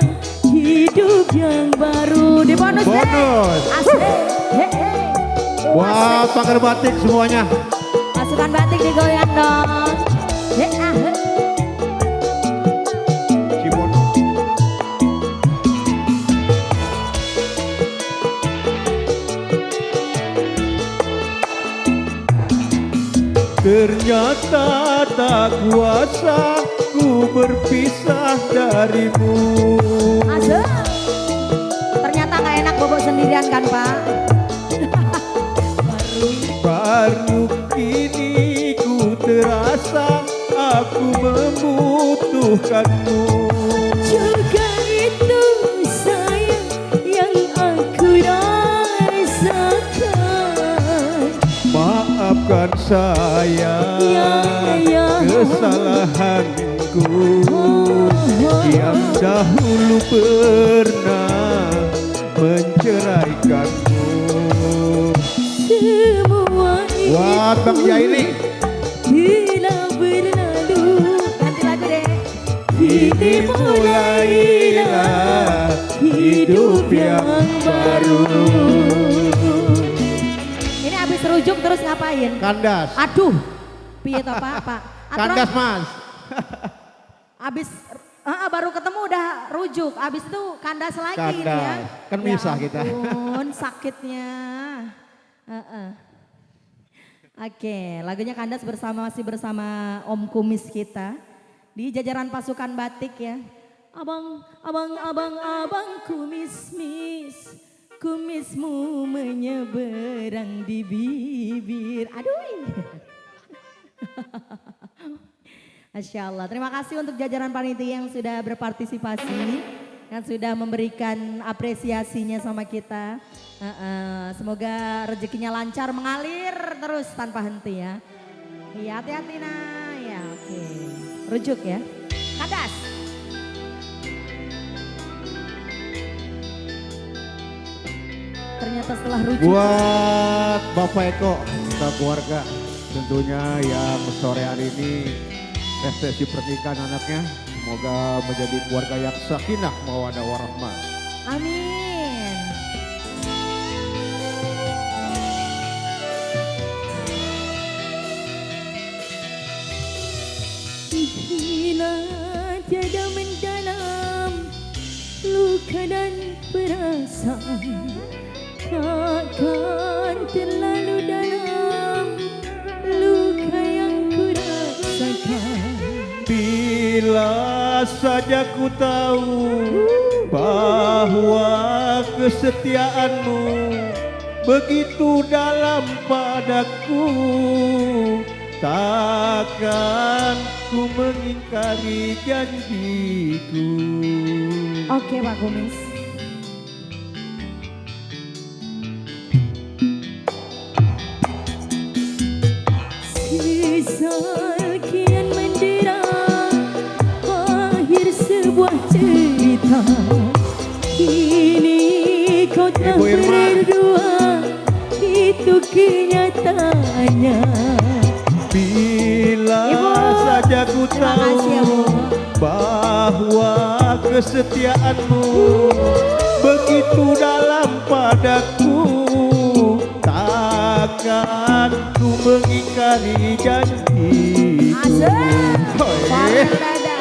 hidup yang baru.
Di bonus.
Bonus.
Asik.
Buat pagar batik semuanya.
Pasukan batik digoyang dong.
Cibon. Ternyata tak kuasa ku berpisah darimu.
Asik. Ternyata nggak enak bobok sendirian kan Pak?
Baru kini ku terasa aku membutuhkanmu.
Juga itu sayang yang aku rasakan.
Maafkan saya kesalahanku yang dahulu pernah menceraikanmu.
Semua
Buat Bang Jaili.
telah berlalu.
Ganti lagu deh.
Kini mulailah hidup yang baru.
Ini habis rujuk terus ngapain?
Kandas.
Aduh, piye toh Pak?
Kandas Mas.
Abis baru ketemu udah rujuk, abis itu kandas lagi ini ya.
Kandas. Kan misah
Ya
kita.
ampun, sakitnya. Oke, lagunya kandas masih bersama Om Kumis kita di jajaran pasukan batik ya. Abang kumis kumismu menyeberang di bibir. Aduh. Masya Allah, terima kasih untuk jajaran panitia yang sudah berpartisipasi, yang sudah memberikan apresiasinya sama kita. Semoga rezekinya lancar, mengalir terus tanpa henti ya. Iya, hati-hati nah. Ya, oke. Rujuk ya. Kandas. Ternyata setelah rujuk.
Buat Bapak Eko, kita keluarga tentunya yang sore hari ini resepsi pernikahan anaknya. Semoga menjadi keluarga yang sakinah mawaddah warahmah.
Amin.
Bila tiada mendalam luka dan perasaan, takkan terlalu dalam luka yang ku rasakan.
Bila saja ku tahu bahwa kesetiaanmu begitu dalam padaku, takkan ku mengingkari janjiku.
Oke Pak Kumis.
Sesal kian mendera akhir sebuah cerita. Kini kau telah
Ibu Irma.
berdua, itu kenyataannya.
Bila
Ibu,
saja ku
terima kasih ya,
tahu
Bu.
bahwa kesetiaanmu begitu dalam padaku, takkan ku mengingkari janjiku.
Asik.
Hoi.
Farel dada.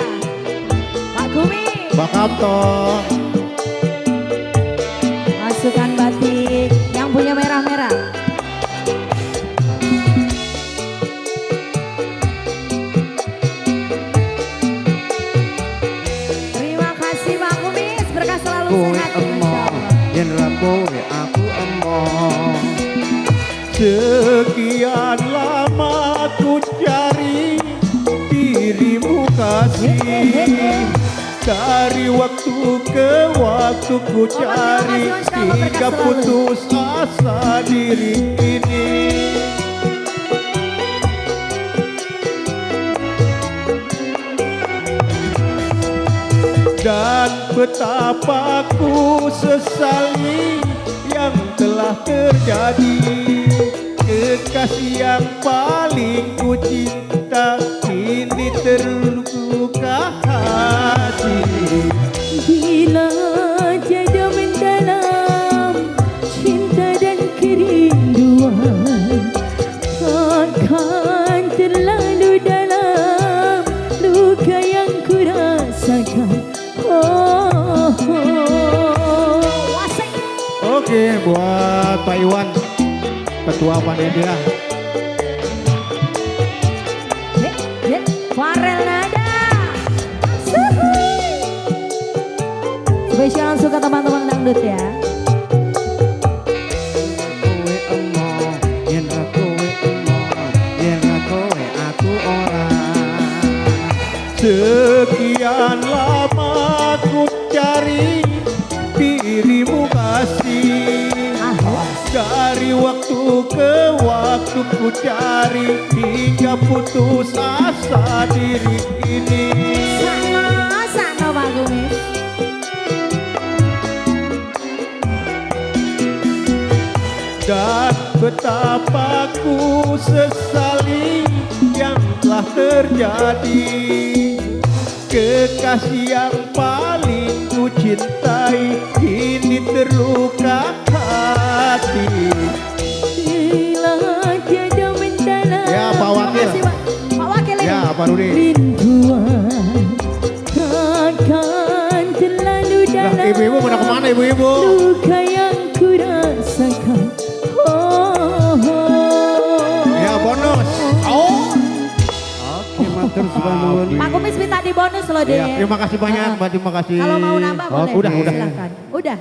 Pak Kumis.
Pak Kamto,
Pasukan batik yang punya merah-merah. Terima kasih Pak Kumis, berkah selalu
Kowe
sehat. Masya
emoh,
Allah.
yen ra kowe aku emoh.
sekian lama ku cari dirimu kasih. Dari waktu ke waktu ku cari hingga putus asa diri ini. Dan betapa ku sesali yang telah terjadi. Kekasih yang paling ku cinta kini terluka hati.
Bila tiada mendalam cinta dan kerinduan, takkan terlalu dalam luka yang ku rasakan.
Wasik.
Oke, buat Pak Iwan, Ketua Panitia.
Farel nada. Suhuy. Spesial langsung ke teman-teman dangdut ya.
Kowe emoh, yen ra kowe emoh, yen ra kowe aku ora.
Sekian lama ku cari dirimu kasih. Dari waktu ke waktu ku cari hingga putus asa diri ini.
Sana Pak Kumis.
Dan betapa ku sesali yang telah terjadi. Kekasih yang paling ku cintai kini terluka hati.
Bila tiada mendalam.
Ya Pak Wakil.
Terima kasih, Pak. Pak Wakil ini.
Ya Pak kemana ibu-ibu?
luka yang ku rasakan.
Ya bonus. Oh.
Oke, matur suwun nuwun.
Pak Kumis minta di bonus loh deh.
Iya, terima kasih banyak Mbak, terima kasih.
Kalau mau nambah boleh.
Udah.
Silakan. Udah.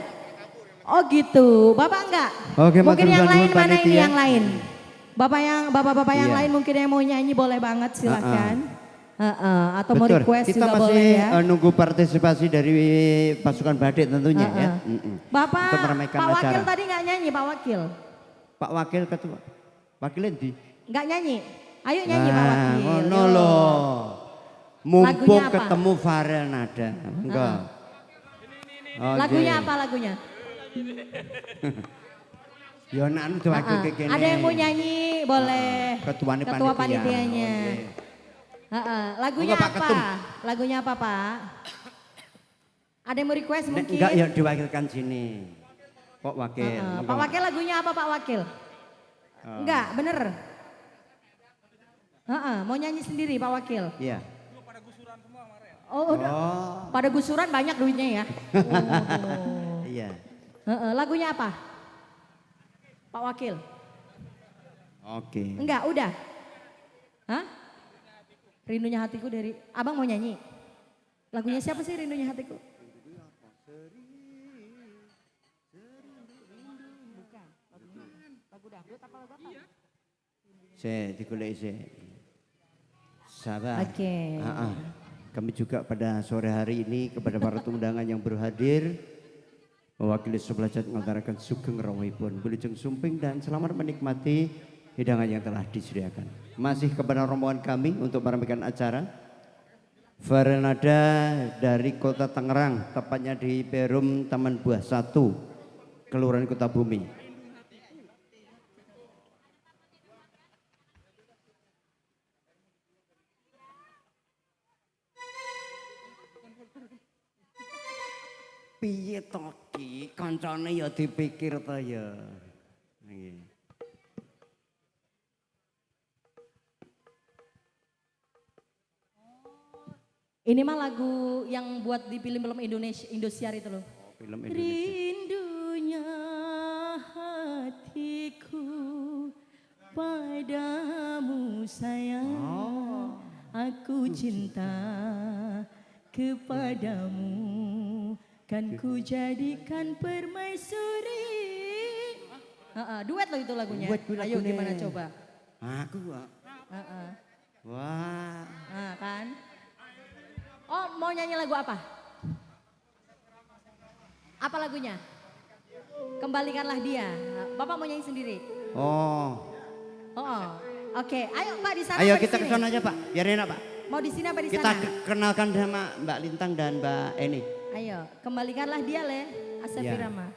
Oh gitu. Bapak enggak?
Oke,
mungkin
matur
yang
suwun
lain mana ini
panitia.
yang lain? Bapak-bapak yang
Iya.
lain mungkin yang mau nyanyi boleh banget silakan. Atau mau
Betul.
request
Kita
juga
masih
boleh ya.
nunggu partisipasi dari pasukan Badik tentunya ya.
Bapak,
Untuk meramaikan
Pak Wakil
acara.
tadi nggak nyanyi Pak Wakil?
Pak Wakil ketua. Wakilnya di.
Nggak nyanyi? Ayo nyanyi Pak Wakil.
Ngono
Yuk.
loh. Mumpung
Lagunya apa?
ketemu Farel Nada. Enggak. Oh,
Lagunya
iya.
apa lagunya?
Ya nek anu diwakil ke kene.
Ada yang mau nyanyi boleh.
Ketuanya
Ketua
panitia.
panitianya.
Oh, iya.
Lagunya
Monggo, Pak
apa?
Ketum.
Lagunya apa Pak? Ada yang mau request
Nek
mungkin?
enggak ya diwakilkan sini. Pak Wakil.
Pak Wakil lagunya apa Pak Wakil? Enggak, bener. Mau nyanyi sendiri Pak Wakil?
Iya.
Oh, udah.
Oh,
Pada gusuran banyak duitnya ya.
iya.
Lagunya apa? Pak Wakil?
Oke.
Enggak, udah. Hah? Rindunya hatiku dari Abang mau nyanyi? Lagunya siapa sih Rindunya Hatiku?
Saya digoleki sih. Sabar.
Oke.
Kami juga pada sore hari ini kepada para undangan yang berhadir mewakili sebelah cat mengantarakan sugeng rawuhipun wilujeng sumping dan selamat menikmati hidangan yang telah disediakan. Masih kepada rombongan kami untuk meramaikan acara. Farel Nada dari Kota Tangerang, tepatnya di Perum Taman Buah 1, Kelurahan Kota Bumi. Piye to ki kancane ya dipikir to ya. Nggih.
Ini mah lagu yang buat di film-film Indonesia, Indosiar itu loh.
Film Indonesia.
Rindunya hatiku padamu sayang. Aku cinta kepadamu, kan ku jadikan permaisuri.
Duet loh itu lagunya.
Duet lagunya.
Ayo gimana coba?
Aku wah.
Nah kan. Oh mau nyanyi lagu apa? Apa lagunya? Kembalikanlah dia. Bapak mau nyanyi sendiri?
Oh.
Oke. Ayo Pak di sana.
Ayo
apa di
kita ke
sini?
sana aja Pak. Biar enak Pak.
Mau di sini apa di
Kita
sana?
kenalkan sama Mbak Lintang dan Mbak Eni.
Ayo, kembalikanlah dia le, Asep
Ya.
Irama.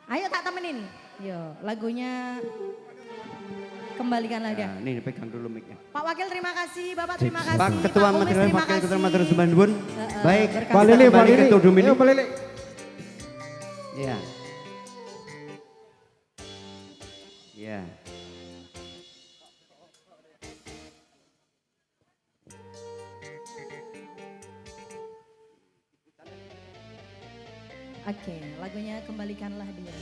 Ayo tak temenin. Yo, lagunya kembalikanlah dia.
Nah, ini pegang dulu mic-nya.
Pak Wakil terima kasih, Bapak terima kasih.
Pak Ketua
Kumis,
Majelis
terima
Wakil Ketua
kasih.
Majelis Subhanbun. Baik,
berkah.
Pak
kita
Lili, Pak
kembali ke
Lili.
Tudum ini.
Ayo Pak Lili.
Iya. Iya.
Oke, lagunya kembalikanlah dia.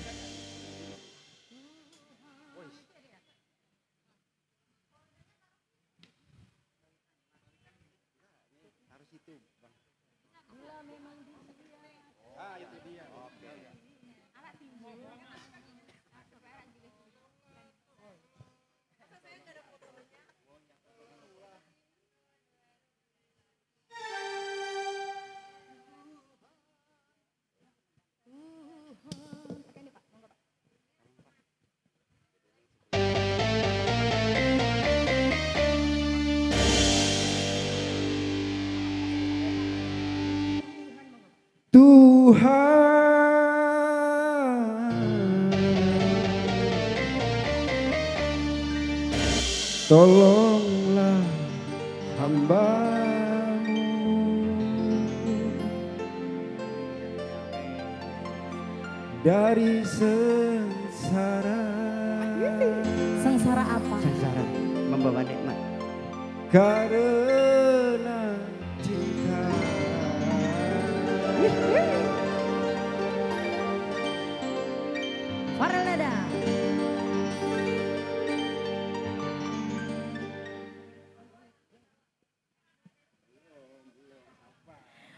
Tuhan, tolonglah hambamu dari sengsara.
Sengsara apa?
Sengsara membawa nikmat.
Karena cinta.
Farelada.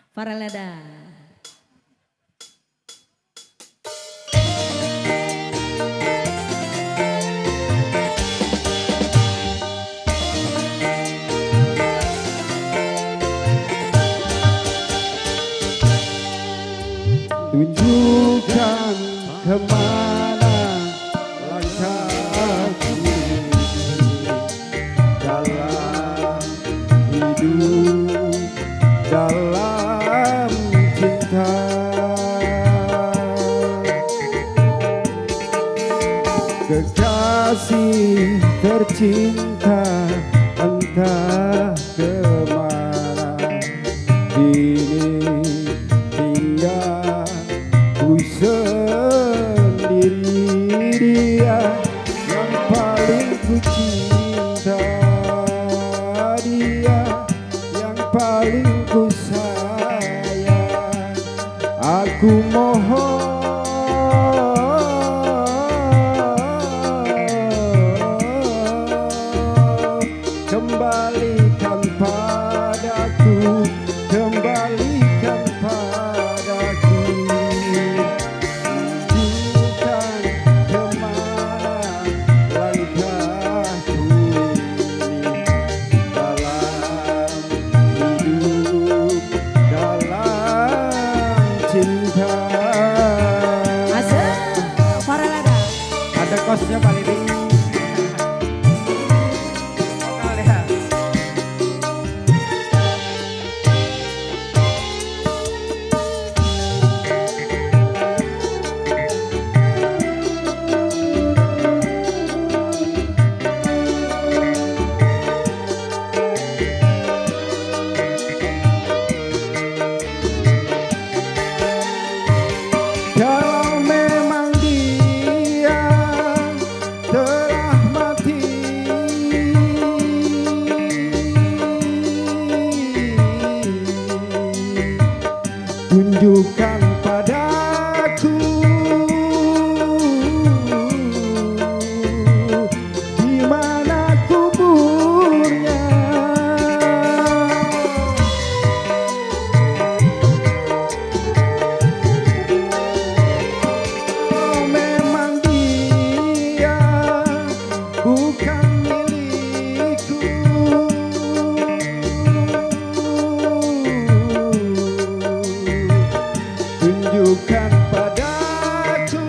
Farelada.
Tunjukkan kemana langkahku dalam hidup, dalam cinta. Kekasih tercinta, entah kemana kini tinggal ku sendiri. Dia yang paling ku cinta, dia yang paling ku sayang. Aku mohon kembalikan padaku, kembalikan padaku. Tunjukkan kemana langkahku ini, dalam hidup, dalam cinta.
Asik. Farelada.
Ada kosnya Pak Lili. Vokal ya.
Kalau memang dia telah mati, tunjukkan padaku di mana kuburnya. Kalau memang dia bukan milikku, tunjukkan padaku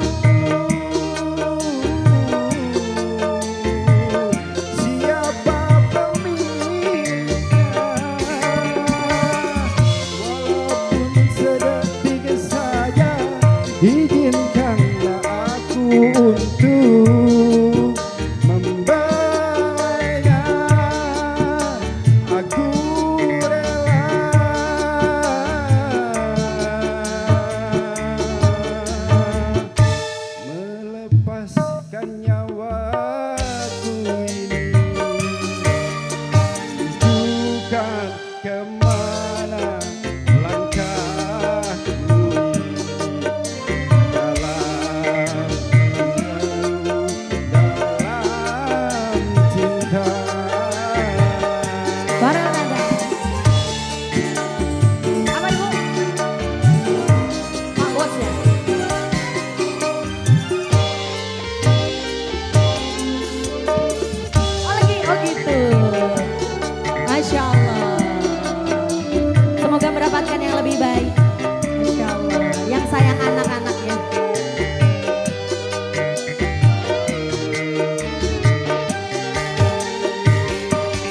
siapa pemiliknya. Walaupun sedetik saja, izinkanlah aku untuk membelainya. Aku rela melepaskan nyawaku ini. Tunjukkan kemana langkahku ini, dalam cinta.
Farelada. Apa Ibu? Pak Bos ya? Oh lagi, oh gitu. Masya Allah. Semoga mendapatkan yang lebih baik. Masya Allah. Yang sayang anak-anaknya.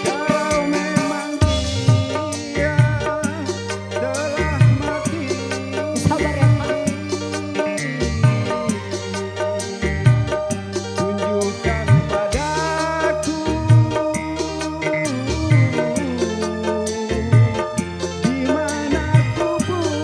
Kalau memang dia telah mati,
Sabar ya Pak.
tunjukkan padaku di mana kuburnya.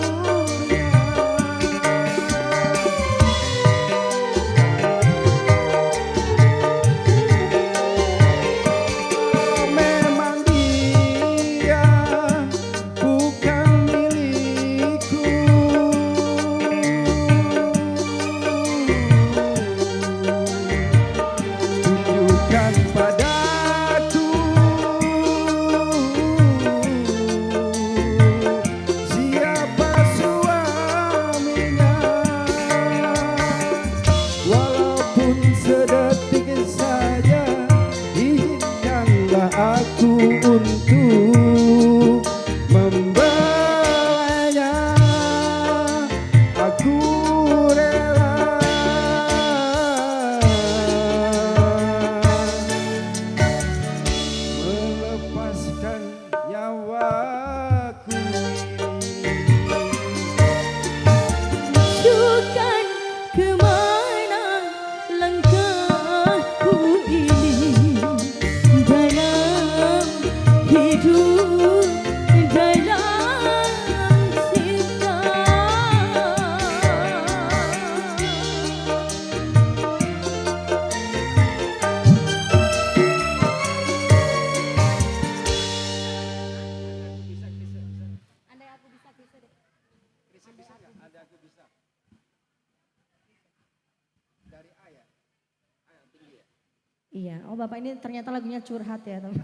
Iya, oh Bapak ini ternyata lagunya curhat ya teman.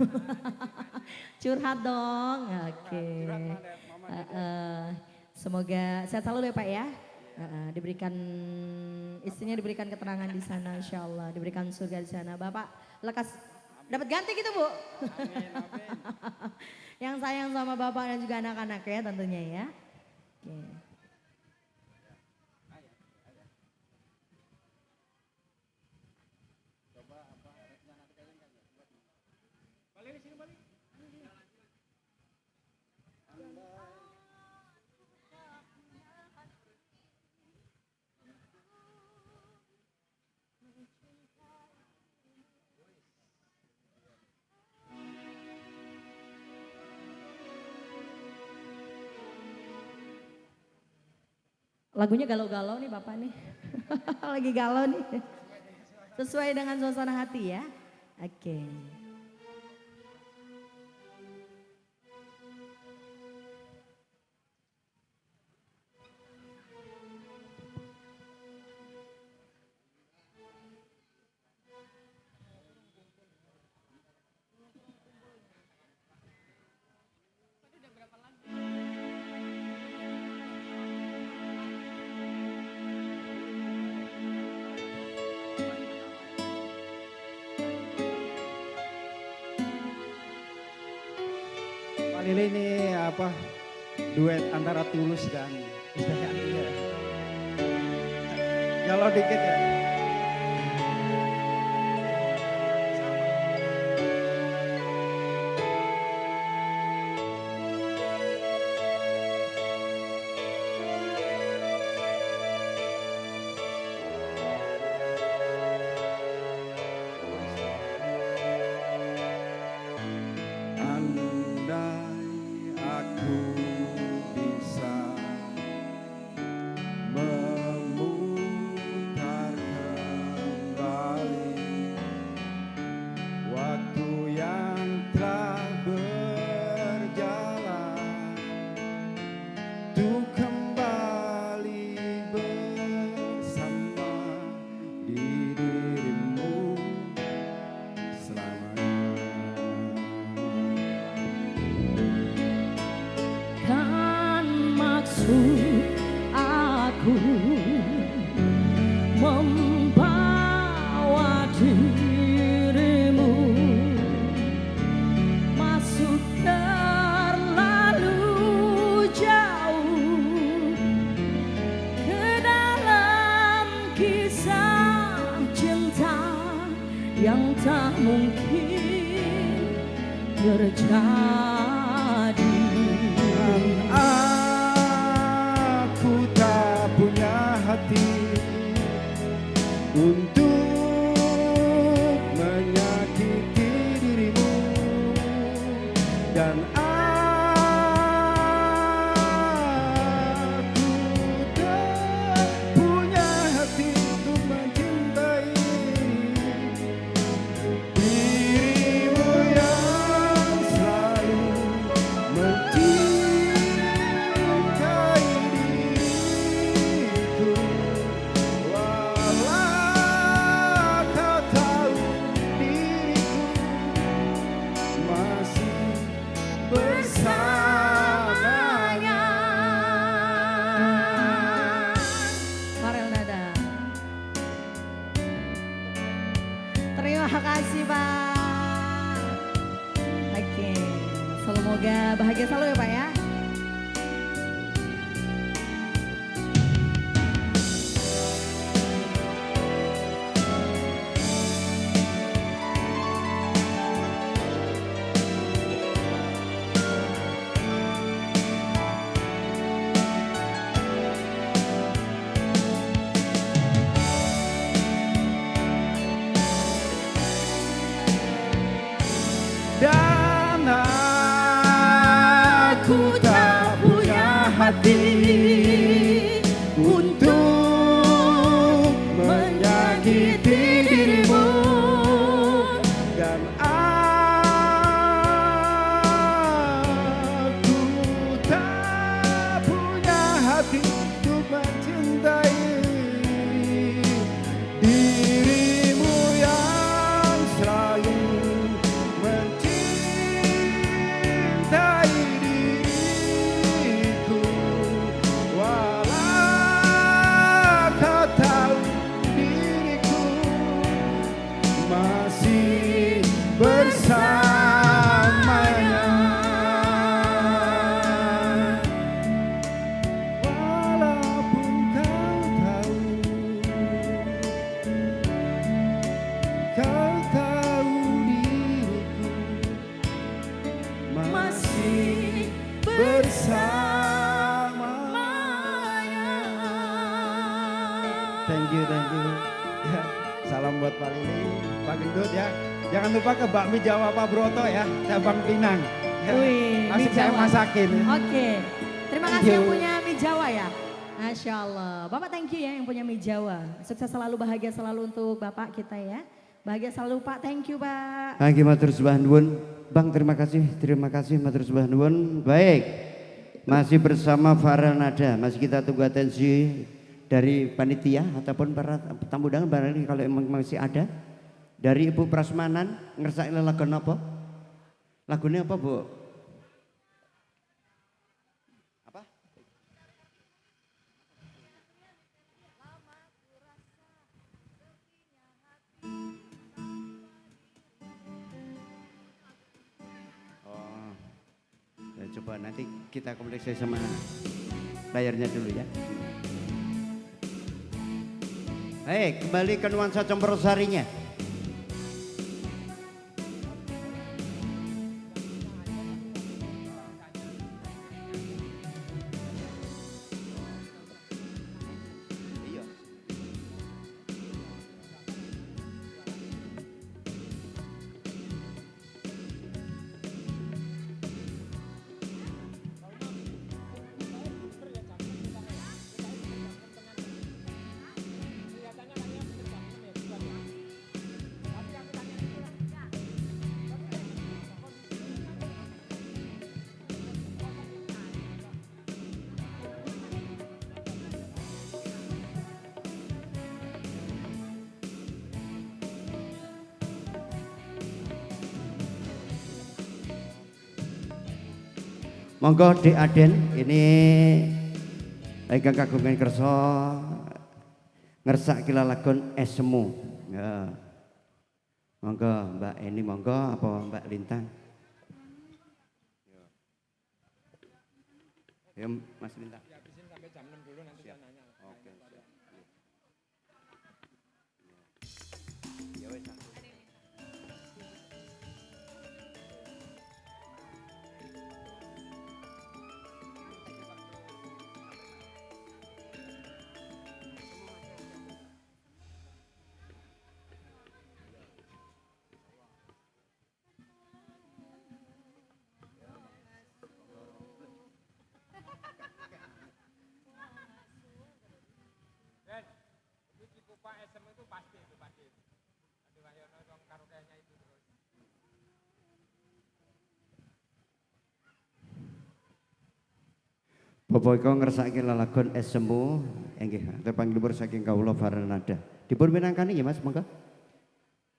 Curhat dong, oke. Semoga sehat selalu ya Pak ya. Diberikan istrinya diberikan keterangan di sana, insya Allah diberikan surga di sana. Bapak lekas dapat ganti gitu Bu. Yang sayang sama Bapak dan juga anak-anak ya tentunya ya. Oke. Lagunya galau-galau nih Bapak nih. Lagi galau nih. Sesuai dengan suasana hati ya. Oke.
Pak Lili ini apa duet antara Tulus dan Krisdayanti ya. Galau dikit ya. Andai aku bisa memutar kembali waktu yang telah berjalan untuk kembali bersama di dirimu selamanya.
Kan maksud aku membawa dirimu masuk terlalu jauh ke dalam kisah cinta yang tak mungkin terjadi.
Aku tak punya hati untuk menyakiti dirimu dan aku tak punya hati untuk mencintai dirimu yang selalu mencintai diriku walau kau tahu diriku masih bersamanya.
Farel Nada. Terima kasih Pak. Oke, semoga bahagia selalu ya Pak ya.
Dan aku tak punya hati untuk menyakiti dirimu dan aku tak punya thank you. Ya, salam buat Pak Lili, Pak Gendut ya. Jangan lupa ke bakmi Jawa Pak Broto ya, cabang Pinang. Ya,
Wih,
masih
mie
saya
Jawa.
masakin.
Oke, terima
Thank
kasih yang
you.
punya mie Jawa ya. Masya Allah, Bapak thank you ya yang punya mie Jawa. Sukses selalu, bahagia selalu untuk Bapak kita ya. Bahagia selalu Pak, thank you Pak.
Lagi matur sembah nuwun. Bang terima kasih matur sembah nuwun. Baik, masih bersama Faranada, masih kita tunggu atensi dari panitia ataupun para tamu undangan barangkali kalau emang masih ada. Dari Ibu Prasmanan, ngersain lagu apa? Lagunya apa Bu? Apa? Oh, ya coba nanti kita komunikasi sama layarnya dulu ya. Baik, kembali ke nuansa Combrosarinya. Iya. Monggo Dek Aden, ini ingkang kagungan kersa ngersak kilalagon esemu. Ya. Monggo Mbak Eni, monggo apa Mbak Lintang? Ya Mas Lintang.
Habisin sampai jam 6 dulu nanti saya nanya.
Oke, siap. Ya wes.
Dan itu Cikupa SM itu pasti. Nanti Wahyono dong karaoke-nya itu terus.
Bapak kau ngersake lalagon esemu, enggih, terpanggil saking kawula Faranada. Dipun minangkani ya Mas, monggo.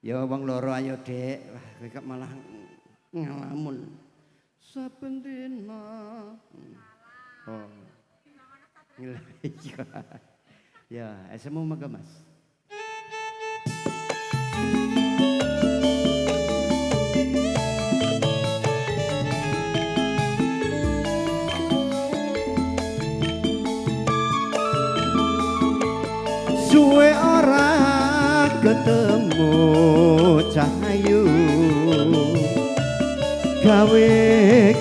Ya wong loro ayo Dek, wah kowe kok malah ngalamun. Saben dina. Oh. Iya. Ya, esemu monggo Mas. Suwe ora ketemu cahayu gawe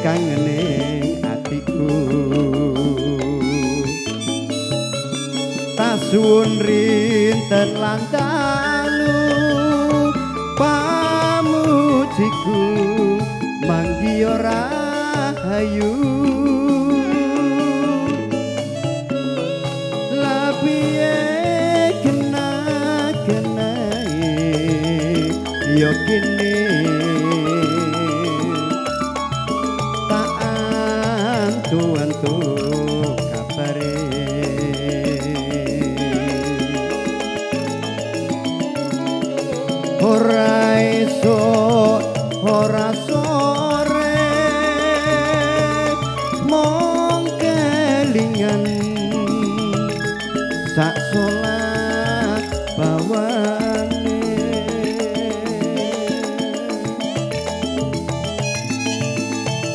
kangening atiku tasuwun rinten lan dalu pamujiku manggi ora hayu yo kini tak antu kabare ora iso ora sore mong kelingan sak salat bawane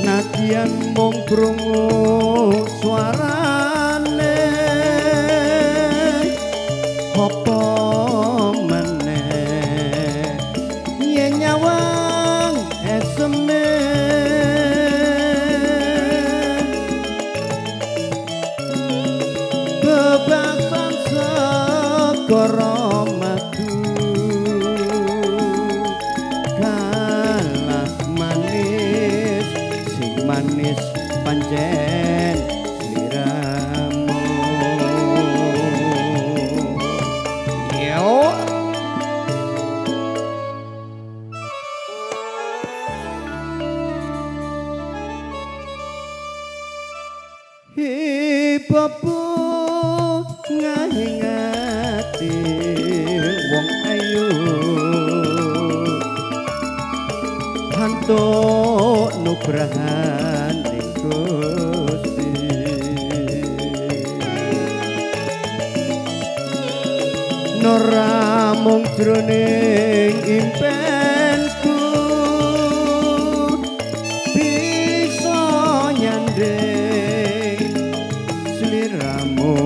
nadyan mung krungu suarane apa meneh yen nyawang eseme bebasan saka ngahingati wong ayu hantuk nugrahan ning Gusti ora mung jroning impenku bisa nyanding sliramu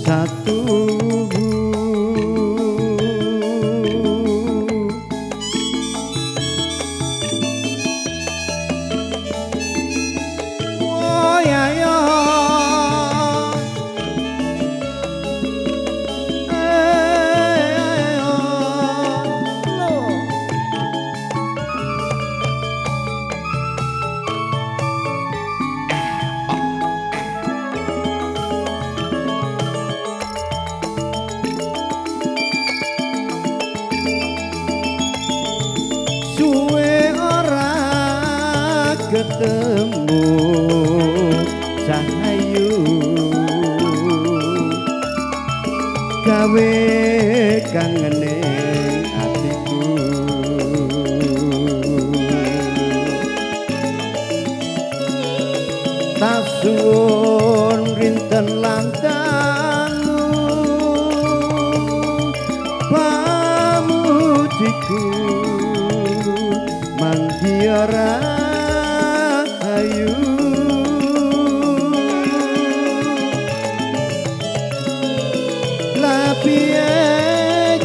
satu oh ya ya suwe ora ketemu cahayu gawe kangening atiku tak suwun rinten lantanu pamujiku mandiara ayu lapiye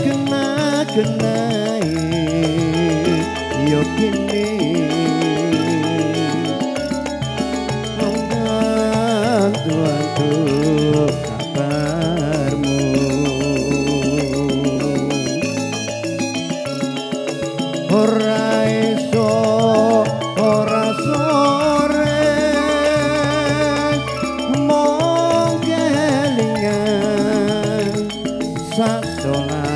kena-kenai yo kini antu kabarmu ora iso ora sore mong kelingan sasola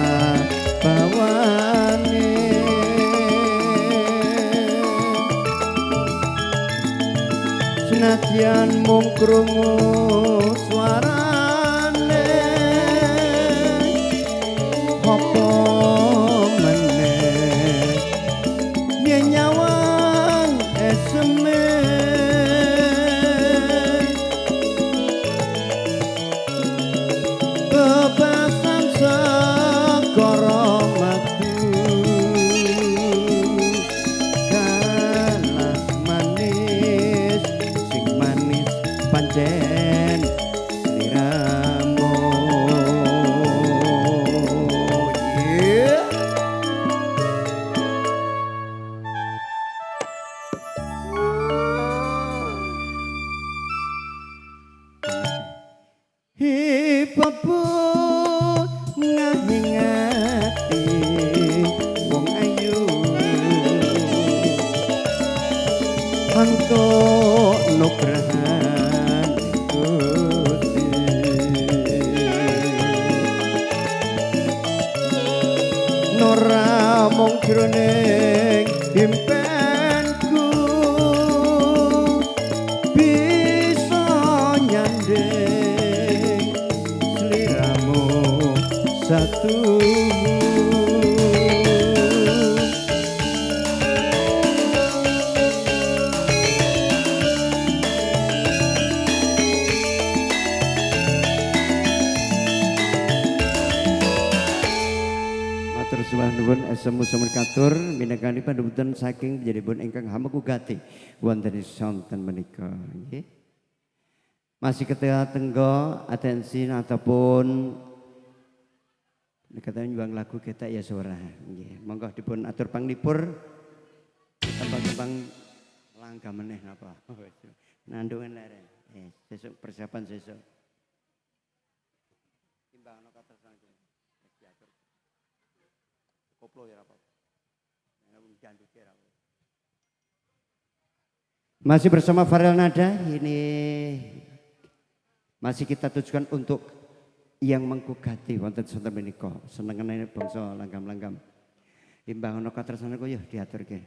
bawane senadyan mung krungu suarane apa meneh yen nyawang eseme bebasan segara madu kalah manis sing manis pancen sliramu yeah. Hipapu ngahingati wong ayu antuk nugrahan Gusti ora mung jroning impenku bisa nyanding sliramu satu matur suwun nuwun esemu sampun katur minangkani pandudutan saking panjenenganipun ingkang hamegugati wonten sonten menika nggih. Masih ketika tenggo atensi ataupun dikatakan juang lagu kita ya suara nggih. Monggo dipun atur panglipur tembang-tembang langka meneh napa. Nandungan leren. Sesuk persiapan sesuk. Timbangno kata sangku. Diatur. Koplo ya apa. Masih bersama Farel Nada, ini masih kita tujukan untuk yang menggugati wonten sonten menika senengane bangsa langgam-langgam. Imbang ana katresnan kok ya diaturke.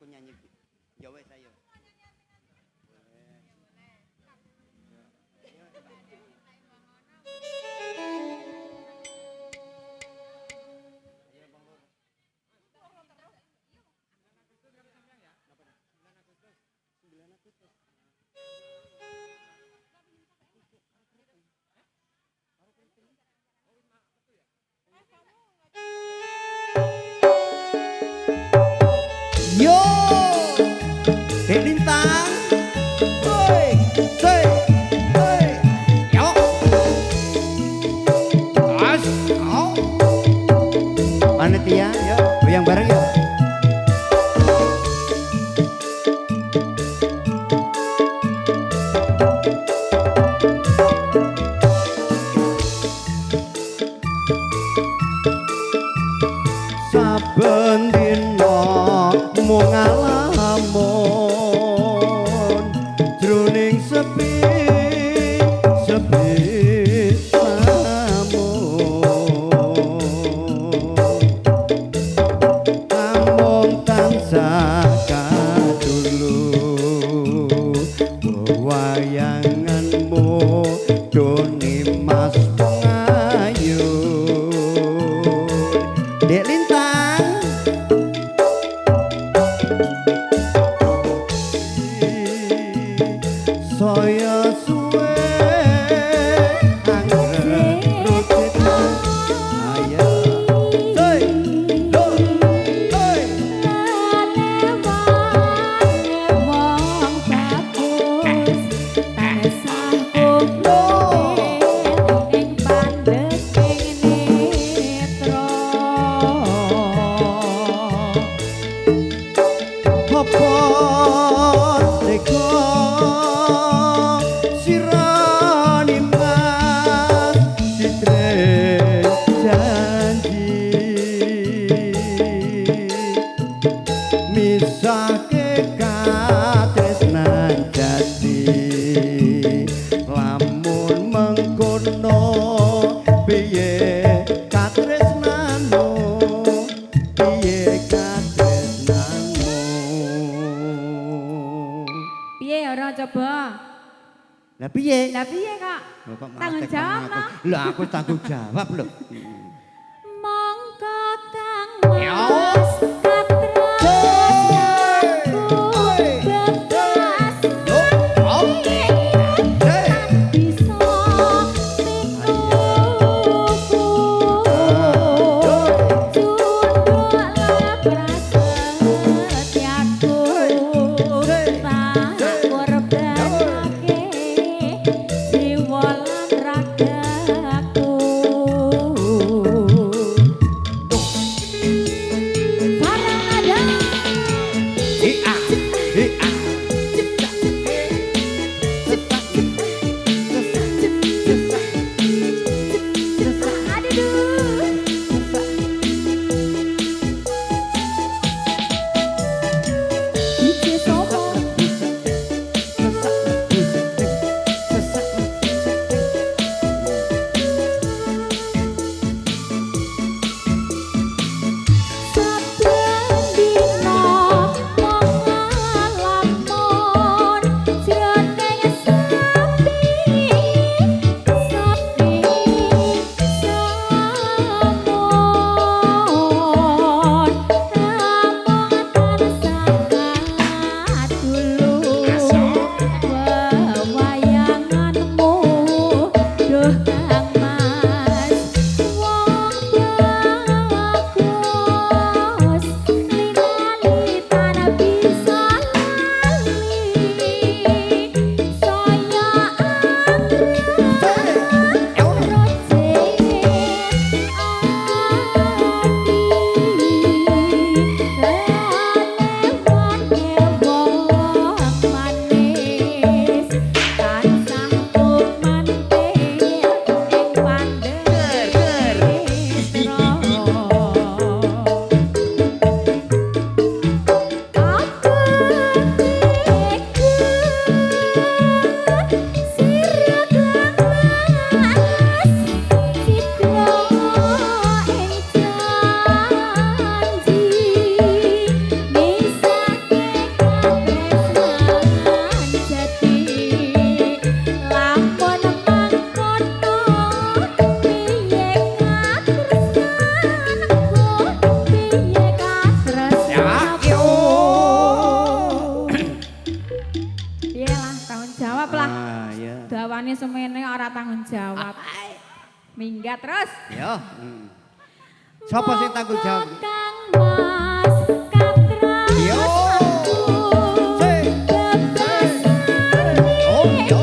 aku nyanyi. Ya wes ayo. Yo, Dek Lintang, woi, say, woi, yo, as, au, panitia, yo, goyang bareng yo. Saben dina mung ngalamun jroning sepi samun tansah kadulu wewayanganmu doni mas pengayun Dek Lintang saya suwe angrek rutit ayo say do say apa teko sirani mas citre janji misake katresnan jati lamun mengkono piye katresnanmu piye katresnanmu
Piye ora coba?
lah piye
Lah piye kak?
Loh, kok
Tanggung
matek
jawab
sama
lah.
aku? Lah aku tanggung jawab loh.
Mongko kang
Ya.
mas katresnanku bebas bisa mituku tunduklah prasetyaku tak korbanake jiwa lan ragaku Minggat terus.
Ya. Siapa sih tanggung jawab?
Kang Mas Katra.
Yo. Oh, yo.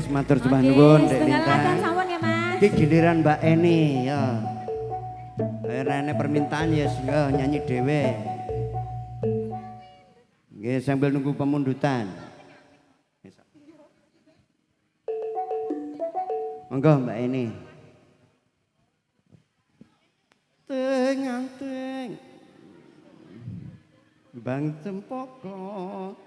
Matur sembah nuwun Dek Lintang.
Sampun ya Mas.
Iki giliran Mbak Eni ya. Rene permintaan ya nyanyi dhewe. Nggih sambil nunggu pemundutan. Monggo Mbak Eni. Teng anteng Bang Cempoko